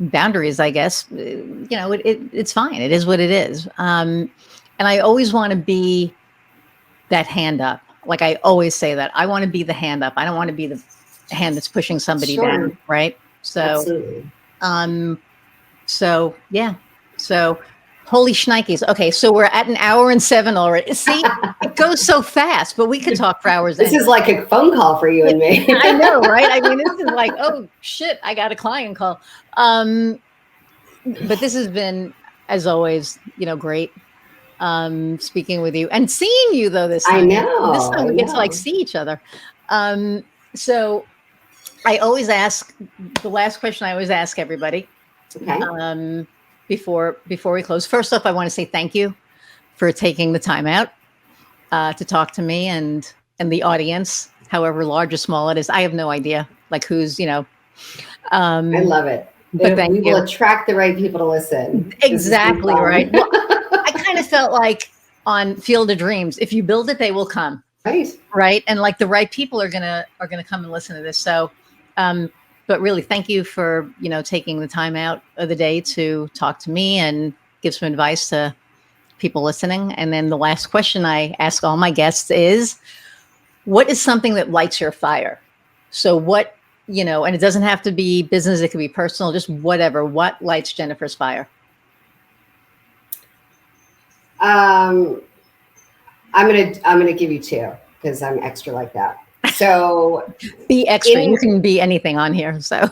Speaker 1: boundaries, I guess, it's fine. It is what it is. And I always want to be that hand up. Like I always say that I want to be the hand up. I don't want to be the hand that's pushing somebody down. Right. So,
Speaker 2: absolutely.
Speaker 1: So yeah. So holy shnikes. Okay. So we're at 1:07 already. See, it goes so fast, but we could talk for hours.
Speaker 2: This is like a phone call for you and me.
Speaker 1: I know, right? I mean, this is like, oh shit, I got a client call. But this has been, as always, great. Speaking with you and seeing you though this time.
Speaker 2: I know.
Speaker 1: This time we get to like see each other. So I always ask the last question I always ask everybody.
Speaker 2: Okay.
Speaker 1: Before we close. First off, I want to say thank you for taking the time out to talk to me and the audience, however large or small it is. I have no idea like who's,
Speaker 2: I love it.
Speaker 1: But
Speaker 2: we will attract the right people to listen.
Speaker 1: Exactly right. Well, I kind of felt like on Field of Dreams, if you build it, they will come. Right. And like the right people are gonna come and listen to this. So but really thank you for, taking the time out of the day to talk to me and give some advice to people listening. And then the last question I ask all my guests is, what is something that lights your fire? So what, and it doesn't have to be business, it could be personal, just whatever. What lights Jennifer's fire?
Speaker 2: I'm gonna give you two because I'm extra like that. So
Speaker 1: be extra. You can be anything on here. So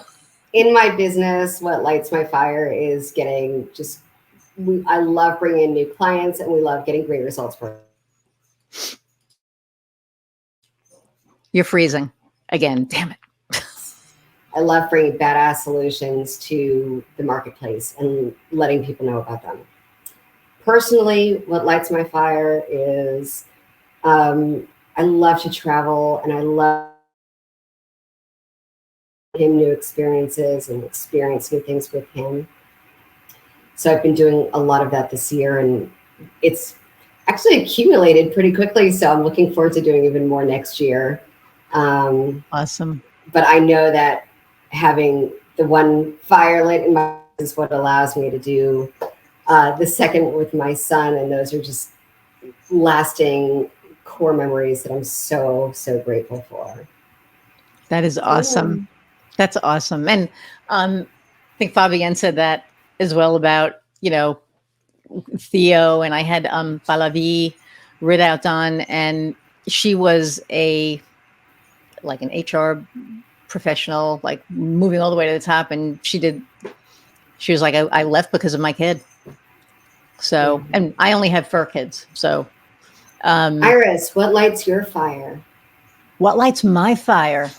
Speaker 2: in my business, what lights my fire is getting I love bringing in new clients and we love getting great results for.
Speaker 1: You're freezing again. Damn it.
Speaker 2: I love bringing badass solutions to the marketplace and letting people know about them. Personally, what lights my fire is I love to travel and I love him new experiences and experience new things with him. So I've been doing a lot of that this year and it's actually accumulated pretty quickly. So I'm looking forward to doing even more next year.
Speaker 1: Awesome.
Speaker 2: But I know that having the one fire lit in my is what allows me to do the second with my son. And those are just lasting core memories that I'm so, so grateful for.
Speaker 1: That is awesome. Yeah. That's awesome. And I think Fabienne said that as well about, Theo, and I had Pallavi read out on, and she was an HR professional, like moving all the way to the top. And she was like, I left because of my kid. So, and I only have fur kids. So,
Speaker 2: Iris, what lights your fire?
Speaker 1: What lights my fire?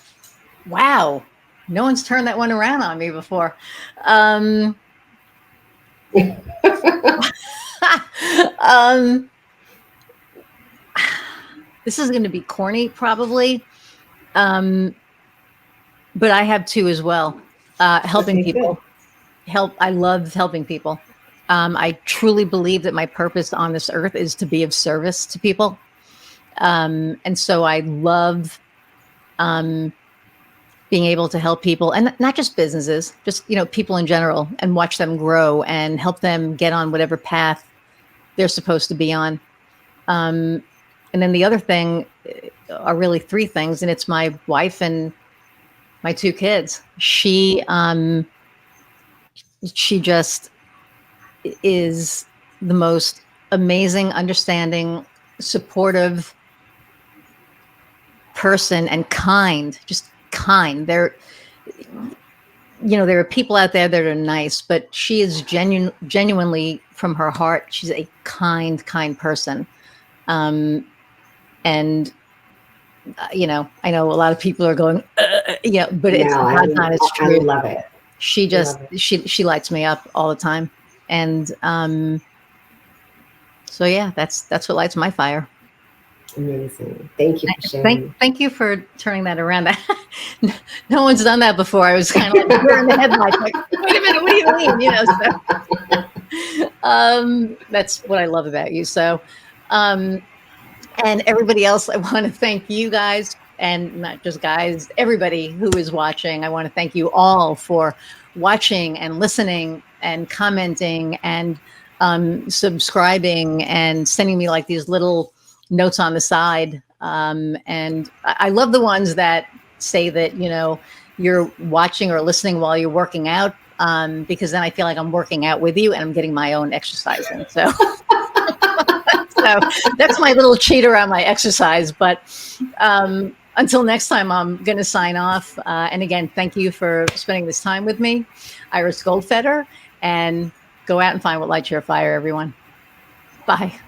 Speaker 1: Wow. No one's turned that one around on me before. This is going to be corny probably. But I have two as well. Helping people. I love helping people. I truly believe that my purpose on this earth is to be of service to people. And so I love being able to help people, and not just businesses, just, people in general, and watch them grow and help them get on whatever path they're supposed to be on. And then the other thing are really three things, and it's my wife and my two kids. She just is the most amazing, understanding, supportive person, and kind, just kind. There are people out there that are nice, but she is genuinely from her heart. She's a kind person. And I know a lot of people are going, but it's not. It's true.
Speaker 2: I love it.
Speaker 1: She just she lights me up all the time, and so yeah, that's what lights my fire.
Speaker 2: Amazing. Thank you for sharing.
Speaker 1: Thank you for turning that around. No one's done that before. I was kind of like we're in the headlights, like, wait a minute, what do you mean? That's what I love about you. So, and everybody else, I want to thank you guys, and not just guys, everybody who is watching. I want to thank you all for watching and listening and commenting and subscribing and sending me like these little notes on the side. And I love the ones that say that, you're watching or listening while you're working out, because then I feel like I'm working out with you and I'm getting my own exercise in. So, so that's my little cheat around my exercise. But until next time, I'm going to sign off. And again, thank you for spending this time with me, Iris Goldfeder, and go out and find what lights your fire, everyone. Bye.